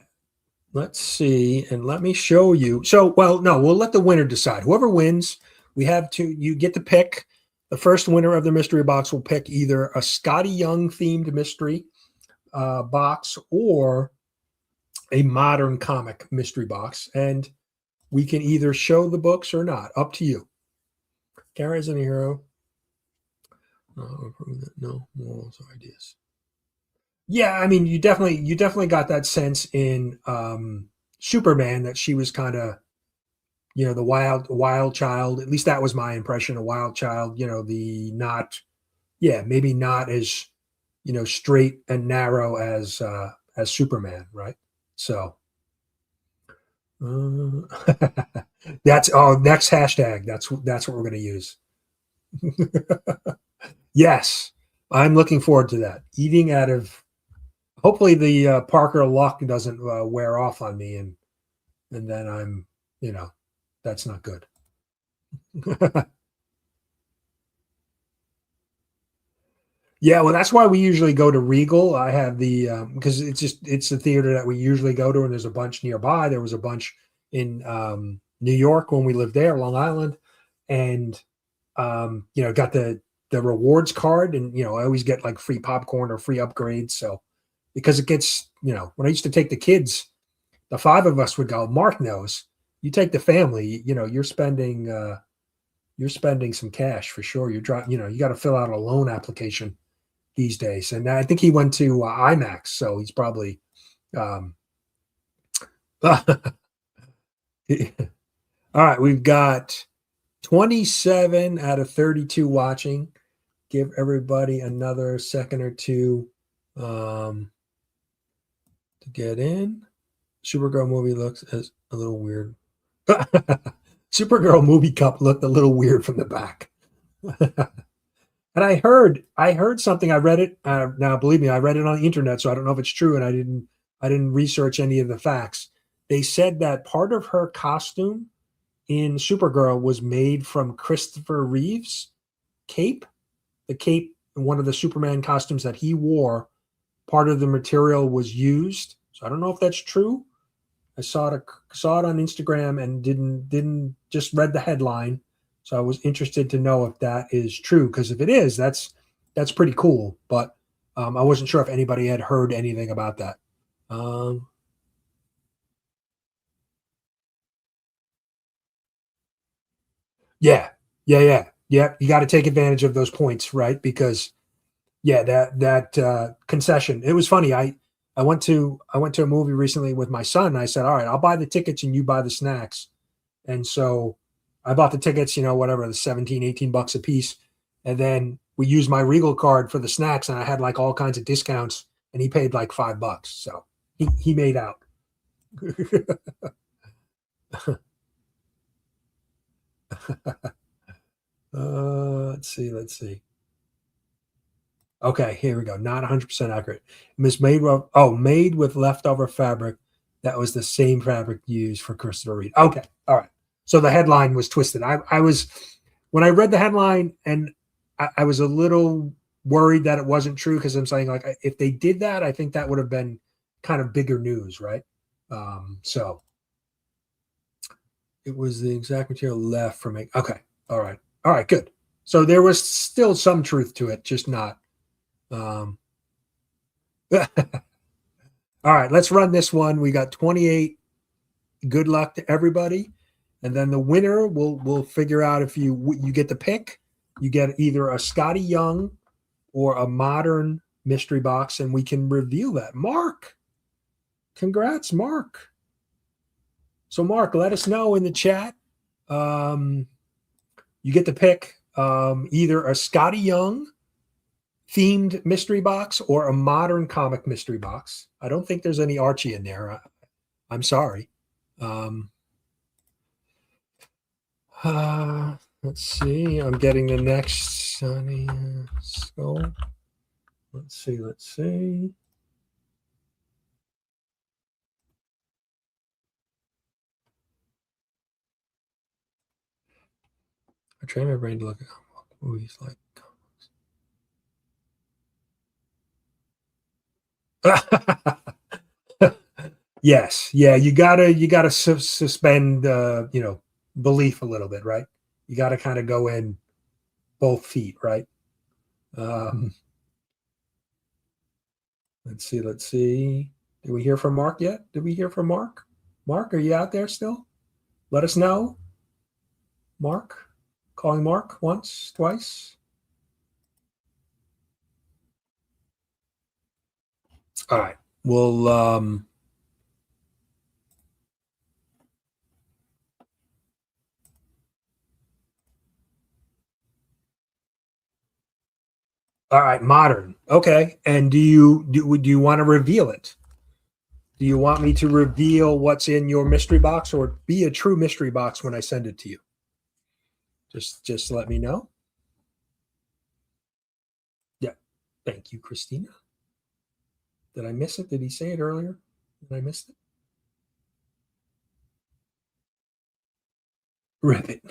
let's see, and let me show you. So, well, no, we'll let the winner decide. Whoever wins, we have to. You get to pick. The first winner of the mystery box will pick either a Scotty Young themed mystery box or a modern comic mystery box, and we can either show the books or not. Up to you. Kara isn't a hero. No morals or ideas. Yeah, I mean, you definitely got that sense in Superman that she was kind of, the wild child. At least that was my impression, a wild child. The not, yeah, maybe not as straight and narrow as Superman, right? So that's next hashtag. That's what we're going to use. Yes, I'm looking forward to that. Eating out of, hopefully the Parker luck doesn't wear off on me, and then I'm, that's not good. Yeah, well, that's why we usually go to Regal. I have the because it's the theater that we usually go to, and there's a bunch nearby. There was a bunch in New York when we lived there, Long Island, and got the rewards card, and I always get like free popcorn or free upgrades. So because it gets, when I used to take the kids, the five of us would go. Mark knows. You take the family, you're spending some cash for sure. You're driving, you got to fill out a loan application these days. And I think he went to IMAX, so he's probably. Um, all right, we've got 27 out of 32 watching. Give everybody another second or two to get in. Supergirl movie looks as a little weird. Supergirl movie cup looked a little weird from the back. And I heard something. I read it. Now, believe me, I read it on the internet, so I don't know if it's true, and I didn't research any of the facts. They said that part of her costume in Supergirl was made from Christopher Reeve's cape. The cape, one of the Superman costumes that he wore, part of the material was used. So I don't know if that's true. I saw it on Instagram and didn't just read the headline. So I was interested to know if that is true, because if it is, that's pretty cool. But I wasn't sure if anybody had heard anything about that. Um, yeah, yeah. You got to take advantage of those points, right? Because yeah, that concession. It was funny. I went to a movie recently with my son. And I said, all right, I'll buy the tickets and you buy the snacks. And so I bought the tickets, whatever, the 17, $18 a piece. And then we used my Regal card for the snacks, and I had like all kinds of discounts, and he paid like $5. So he made out. Let's see. Okay, here we go. Not 100% accurate. Made with leftover fabric that was the same fabric used for Christopher Reed. Okay, all right. So the headline was twisted. I was, when I read the headline, and I was a little worried that it wasn't true, because I'm saying, like, if they did that, I think that would have been kind of bigger news, right? So it was the exact material left from it. Okay, all right, good. So there was still some truth to it, just not. Um, all right, let's run this one. We got 28. Good luck to everybody, and then the winner we'll figure out if you get the pick. You get either a Scotty Young or a modern mystery box, and we can reveal that. Mark, congrats, Mark. So Mark, let us know in the chat. Um, you get the pick, either a Scotty Young themed mystery box or a modern comic mystery box. I don't think there's any Archie in there. I'm sorry. Um, let's see. I'm getting the next Sunny Skull. Let's see. I train my brain to look at movies like. Yes, yeah. You gotta suspend belief a little bit, right? You got to kind of go in both feet, right? Um, let's see. Did we hear from Mark yet? Did we hear from Mark? Mark, are you out there still? Let us know. Mark, calling Mark once, twice. All right. We'll all right, modern. Okay. And do you want to reveal it? Do you want me to reveal what's in your mystery box or be a true mystery box when I send it to you? Just let me know. Yeah. Thank you, Christina. Did I miss it? Did he say it earlier? Did I miss it? Rip it.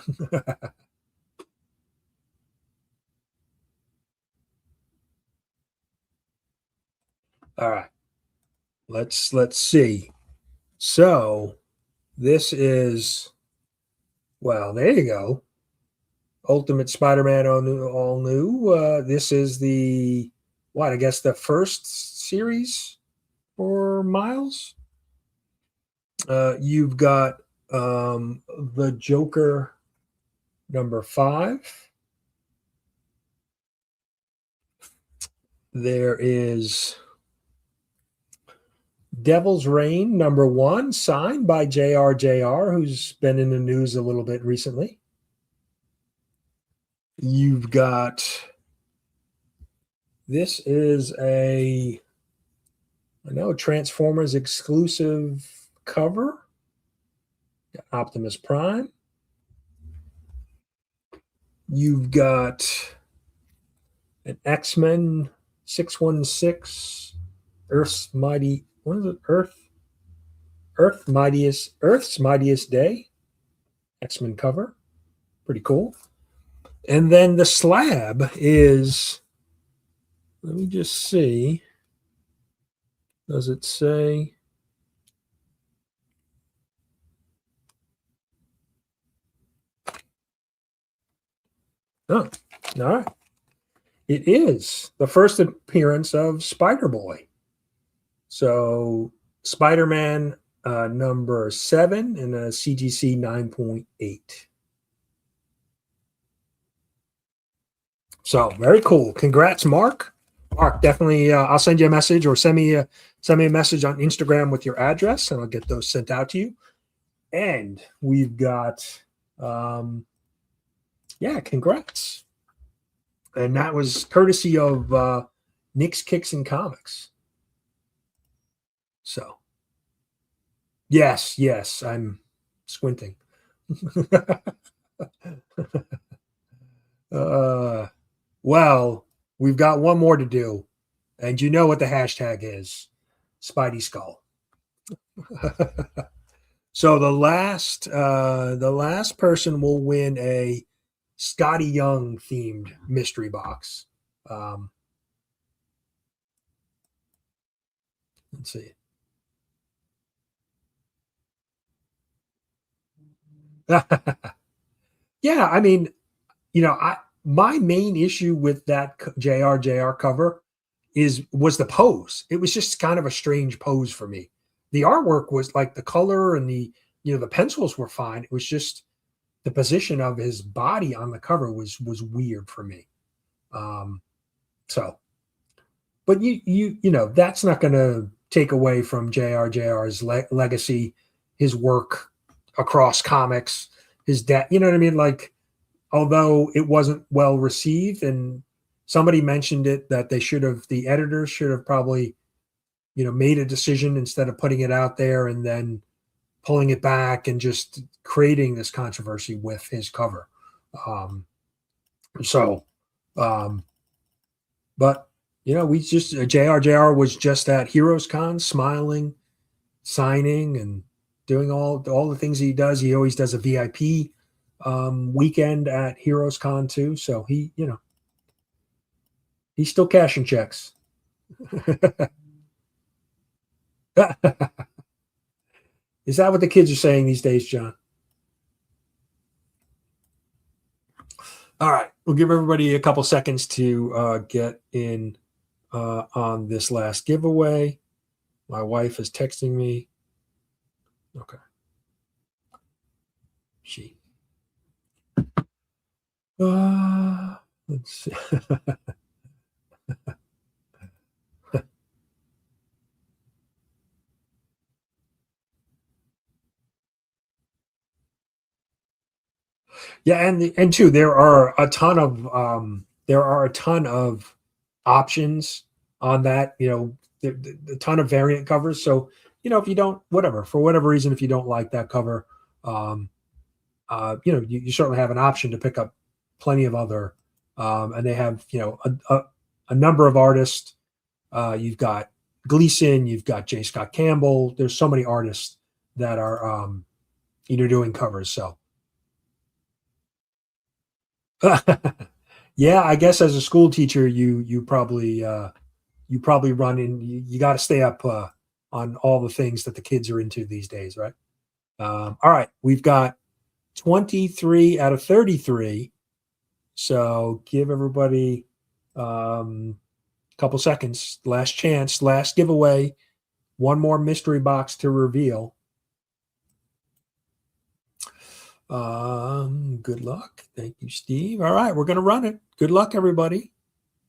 All right. Let's see. So this is well, there you go. Ultimate Spider-Man all new. This is the what? I guess the first series for Miles. You've got the Joker #5. There is Devil's Reign #1, signed by JR, who's been in the news a little bit recently. You've got this is a Transformers exclusive cover. Optimus Prime. You've got an X-Men 616 Earth's Mighty. What is it? Earth's Mightiest Day. X-Men cover. Pretty cool. And then the slab is, let me just see. Does it say? Oh, all right. It is the first appearance of Spider-Boy. So Spider-Man #7 in a CGC 9.8. So very cool. Congrats, Mark. Mark, definitely. I'll send you a message or send me a message on Instagram with your address, and I'll get those sent out to you. And we've got, congrats. And that was courtesy of Nick's Kicks and Comics. So, yes, I'm squinting. Well, we've got one more to do, and you know what the hashtag is: Spidey Skull. So the last person will win a Scotty Young themed mystery box. Let's see. Yeah, I mean, my main issue with that JR cover was the pose. It was just kind of a strange pose for me. The artwork was like the color and the pencils were fine. It was just the position of his body on the cover was weird for me. So, but that's not going to take away from JR's legacy, his work across comics, his debt. You know what I mean? Like, although it wasn't well received, and somebody mentioned it that the editors should have probably, made a decision insteed of putting it out there and then pulling it back and just creating this controversy with his cover. But we just JR was just at Heroes Con, smiling, signing, and doing all the things he does. He always does a VIP weekend at Heroes Con too. So he's still cashing checks. Is that what the kids are saying these days, John? All right. We'll give everybody a couple seconds to get in on this last giveaway. My wife is texting me. Okay. She. Let's see. Yeah, and two, there are a ton of options on that. The ton of variant covers. So if you don't, whatever, for whatever reason, if you don't like that cover, um, you certainly have an option to pick up plenty of other, and they have a number of artists. You've got Gleason, you've got J. Scott Campbell. There's so many artists that are doing covers. So yeah, I guess as a school teacher, you probably run in. You got to stay up on all the things that the kids are into these days, right? All right, we've got 23 out of 33. So give everybody a couple seconds. Last chance, last giveaway. One more mystery box to reveal. Good luck. Thank you, Steve. All right, we're going to run it. Good luck, everybody.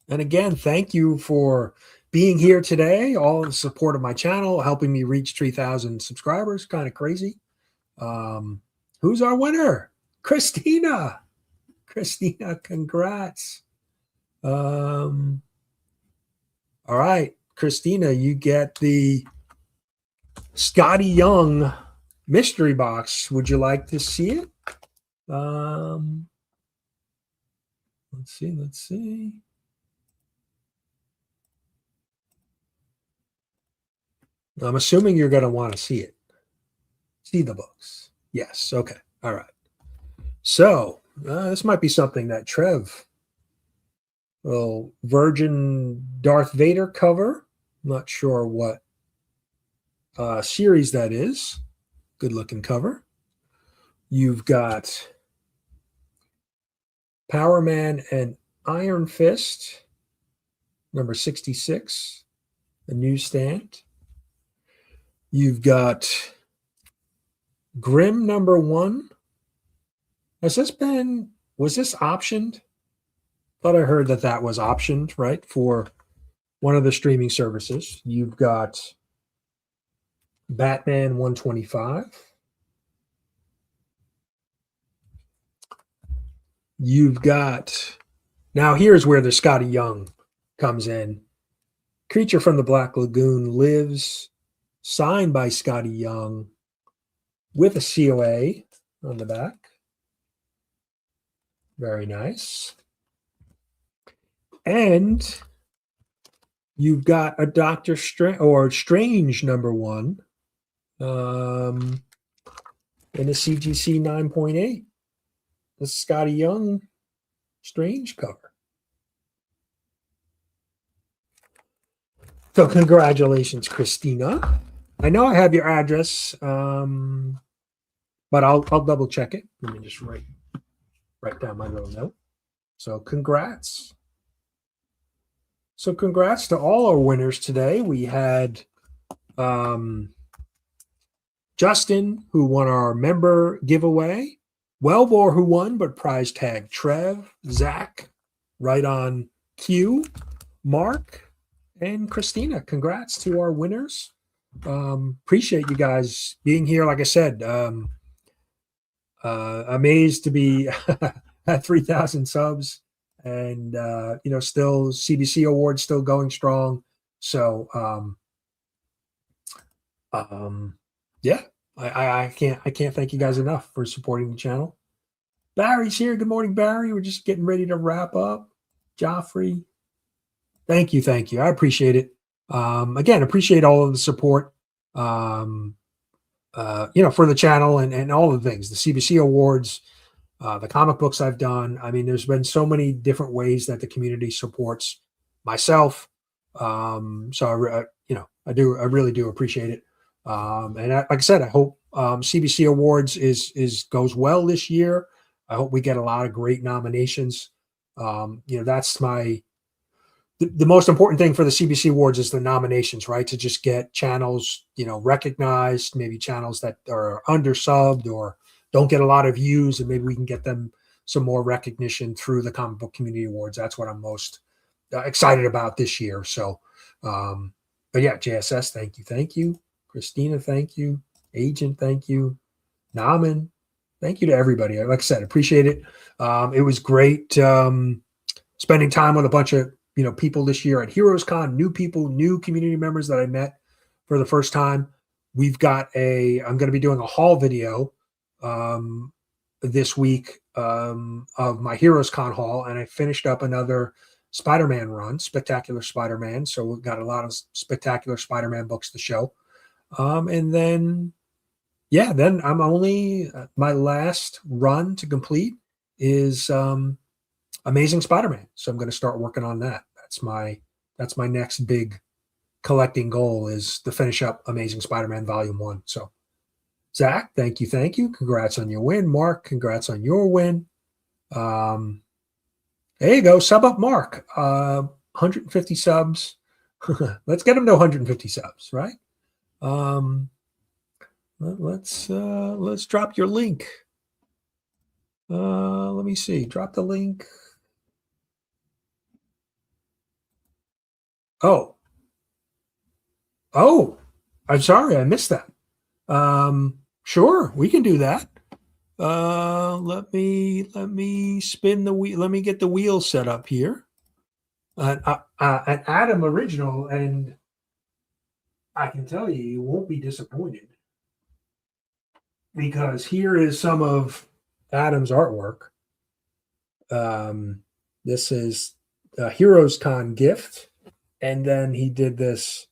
And again, thank you for being here today, all the support of my channel, helping me reach 3,000 subscribers. Kind of crazy. Who's our winner? Christina. Christina, congrats. All right, Christina, you get the Scotty Young mystery box. Would you like to see it? Let's see. I'm assuming you're going to want to see it. See the books. Yes. Okay. All right. So this might be something that Trev, well, Virgin Darth Vader cover. Not sure what series that is. Good looking cover. You've got Power Man and Iron Fist, number 66, a newsstand. You've got Grimm number 1. Was this optioned? Thought I heard that was optioned, right, for one of the streaming services. You've got Batman 125. You've got, now here's where the Scotty Young comes in. Creature from the Black Lagoon Lives, signed by Scotty Young with a COA on the back. Very nice. And you've got a Doctor Strange number 1 in a CGC 9.8. The Scotty Young Strange cover. So congratulations, Christina. I know I have your address, but I'll double check it. Let me just write down my little note. So congrats. So congrats to all our winners today. We had Justin, who won our member giveaway. Wellbore, who won, but prize tag Trev, Zach, right on cue, Mark, and Christina. Congrats to our winners. Appreciate you guys being here. Like I said, amazed to be at 3,000 subs, and still CBC awards still going strong. So yeah. I can't thank you guys enough for supporting the channel. Barry's here. Good morning, Barry. We're just getting ready to wrap up. Joffrey, thank you. I appreciate it. Again, appreciate all of the support. For the channel and all the things, the CBC awards, the comic books I've done. I mean, there's been so many different ways that the community supports myself. So I really do appreciate it. Like I said, I hope CBC Awards goes well this year. I hope we get a lot of great nominations. That's my the most important thing for the CBC Awards is the nominations, right? To just get channels, recognized, maybe channels that are undersubbed or don't get a lot of views, and maybe we can get them some more recognition through the Comic Book Community Awards. That's what I'm most excited about this year. So, but yeah, JSS, thank you. Christina, thank you. Agent, thank you. Naman, thank you to everybody. Like I said, appreciate it. It was great spending time with a bunch of people this year at Heroes Con, new people, new community members that I met for the first time. I'm going to be doing a haul video this week of my Heroes Con haul, and I finished up another Spider-Man run, Spectacular Spider-Man. So we've got a lot of Spectacular Spider-Man books to show. And then I'm only my last run to complete is Amazing Spider-Man. So I'm going to start working on that. That's my next big collecting goal, is to finish up Amazing Spider-Man Volume 1. So Zach, thank you. Congrats on your win. Mark, congrats on your win. There you go. Sub up Mark. 150 subs. Let's get him to 150 subs, right? Let's drop your link. Let me see. Drop the link. Oh, I'm sorry, I missed that. Sure, we can do that. Let me spin the wheel. Let me get the wheel set up here. An Adam original, and I can tell you won't be disappointed, because here is some of Adam's artwork. This is a Heroes Con gift, and then he did this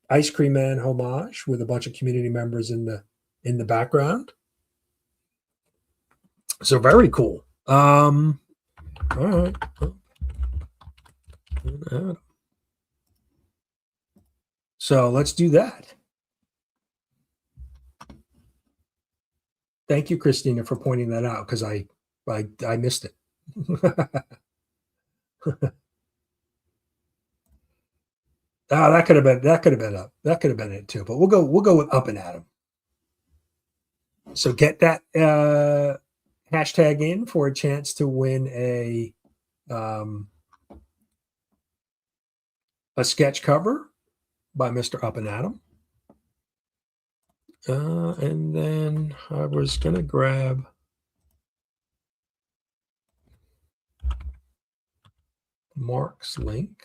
Ice Cream Man homage with a bunch of community members in the background. So very cool. All right. So let's do that. Thank you, Christina, for pointing that out, because I missed it. That could have been up. That could have been it too. But we'll go with Up and Adam. So get that hashtag in for a chance to win a sketch cover by Mr. Up and Adam. And then I was gonna grab Mark's link.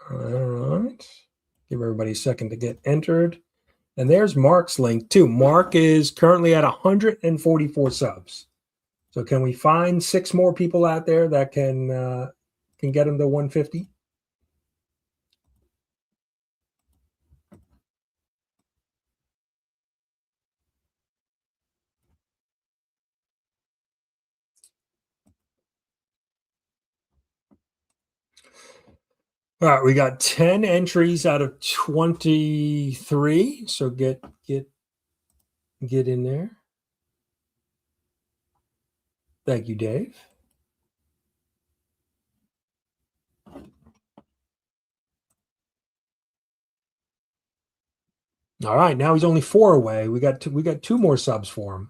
All right. Give everybody a second to get entered. And there's Mark's link too. Mark is currently at 144 subs. So can we find 6 more people out there that can get him to 150? All right, we got 10 entries out of 23. So get in there. Thank you, Dave. All right, now he's only 4 away. We got 2 more subs for him.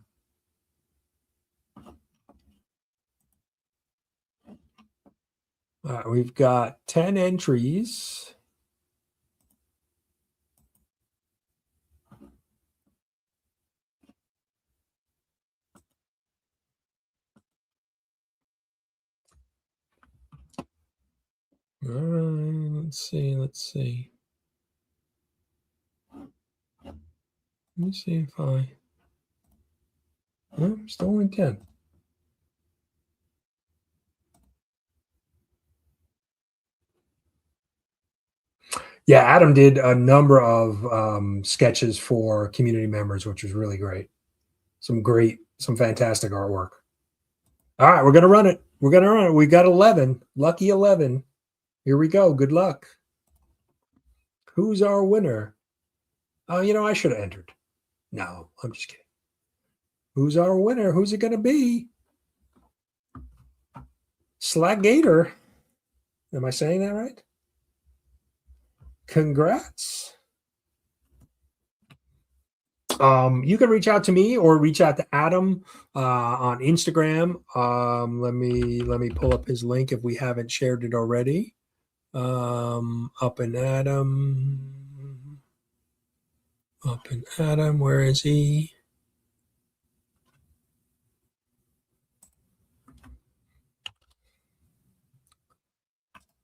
All right, we've got 10 entries. All right, let's see. Let me see if still only 10. Yeah, Adam did a number of sketches for community members, which was really great. some fantastic artwork. All right, we're going to run it. We got 11. Lucky 11. Here we go. Good luck. Who's our winner? Oh, I should have entered. No, I'm just kidding. Who's our winner? Who's it going to be? Slagator. Am I saying that right? Congrats. You can reach out to me or reach out to Adam on Instagram. Let me pull up his link if we haven't shared it already. Up and Adam, where is he?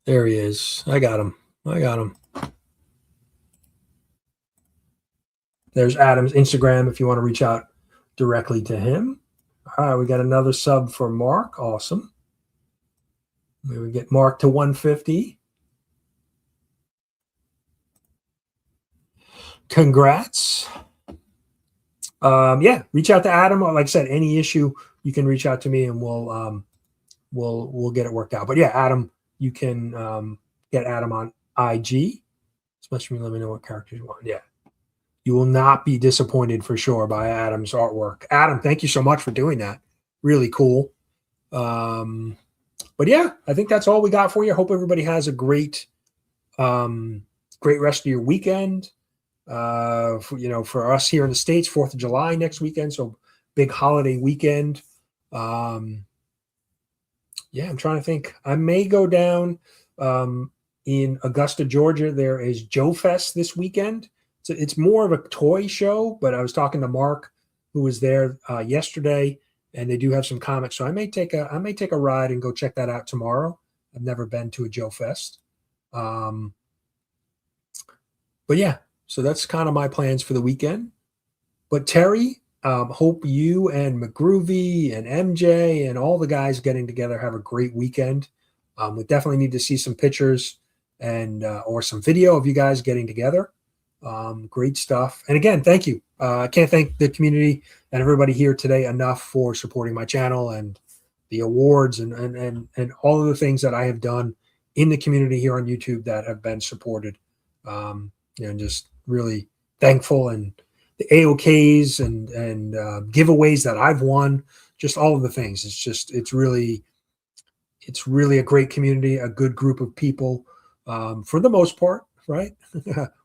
There he is. I got him. There's Adam's Instagram if you want to reach out directly to him. All right, we got another sub for Mark. Awesome. We get Mark to 150. Congrats. Yeah, reach out to Adam. Like I said, any issue, you can reach out to me and we'll get it worked out. But yeah, Adam, you can get Adam on IG. Especially let me know what characters you want. Yeah. You will not be disappointed for sure by Adam's artwork. Adam, thank you so much for doing that. Really cool. But yeah, I think that's all we got for you. I hope everybody has a great rest of your weekend. For us here in the States, 4th of July next weekend. So big holiday weekend. Yeah, I'm trying to think. I may go down in Augusta, Georgia. There is Joe Fest this weekend. So it's more of a toy show, but I was talking to Mark, who was there yesterday, and they do have some comics. So I may take a ride and go check that out tomorrow. I've never been to a Joe Fest. But yeah, so that's kind of my plans for the weekend. But Terry, hope you and McGroovy and MJ and all the guys getting together have a great weekend. We definitely need to see some pictures and or some video of you guys getting together. Great stuff. And again, thank you. I can't thank the community and everybody here today enough for supporting my channel and the awards and all of the things that I have done in the community here on YouTube that have been supported. And just really thankful, and the AOKs and giveaways that I've won, just all of the things. It's really a great community, a good group of people, for the most part, right?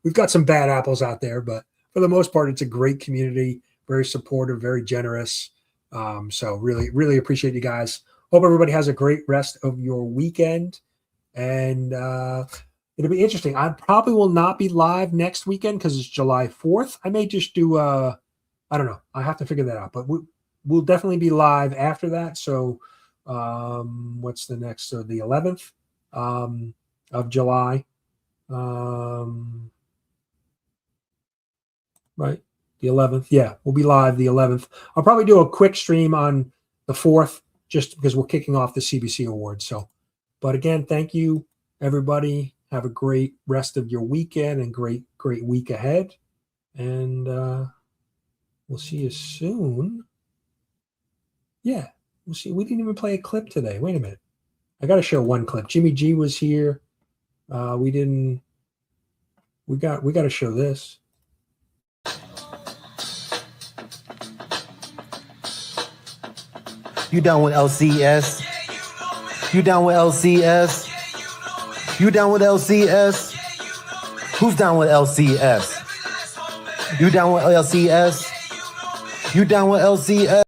We've got some bad apples out there, but for the most part, it's a great community, very supportive, very generous. So really, really appreciate you guys. Hope everybody has a great rest of your weekend. And it'll be interesting. I probably will not be live next weekend because it's July 4th. I may just do, I don't know. I have to figure that out. But we'll definitely be live after that. So what's the next? So the 11th of July. Right. The 11th. Yeah, we'll be live the 11th. I'll probably do a quick stream on the 4th just because we're kicking off the CBC Awards. So, but again, thank you, everybody. Have a great rest of your weekend and great week ahead. And we'll see you soon. Yeah, we'll see. We didn't even play a clip today. Wait a minute. I got to show one clip. Jimmy G was here. We got to show this. You down with LCS? You down with LCS? You down with LCS? Who's down with LCS? You down with LCS? You down with LCS?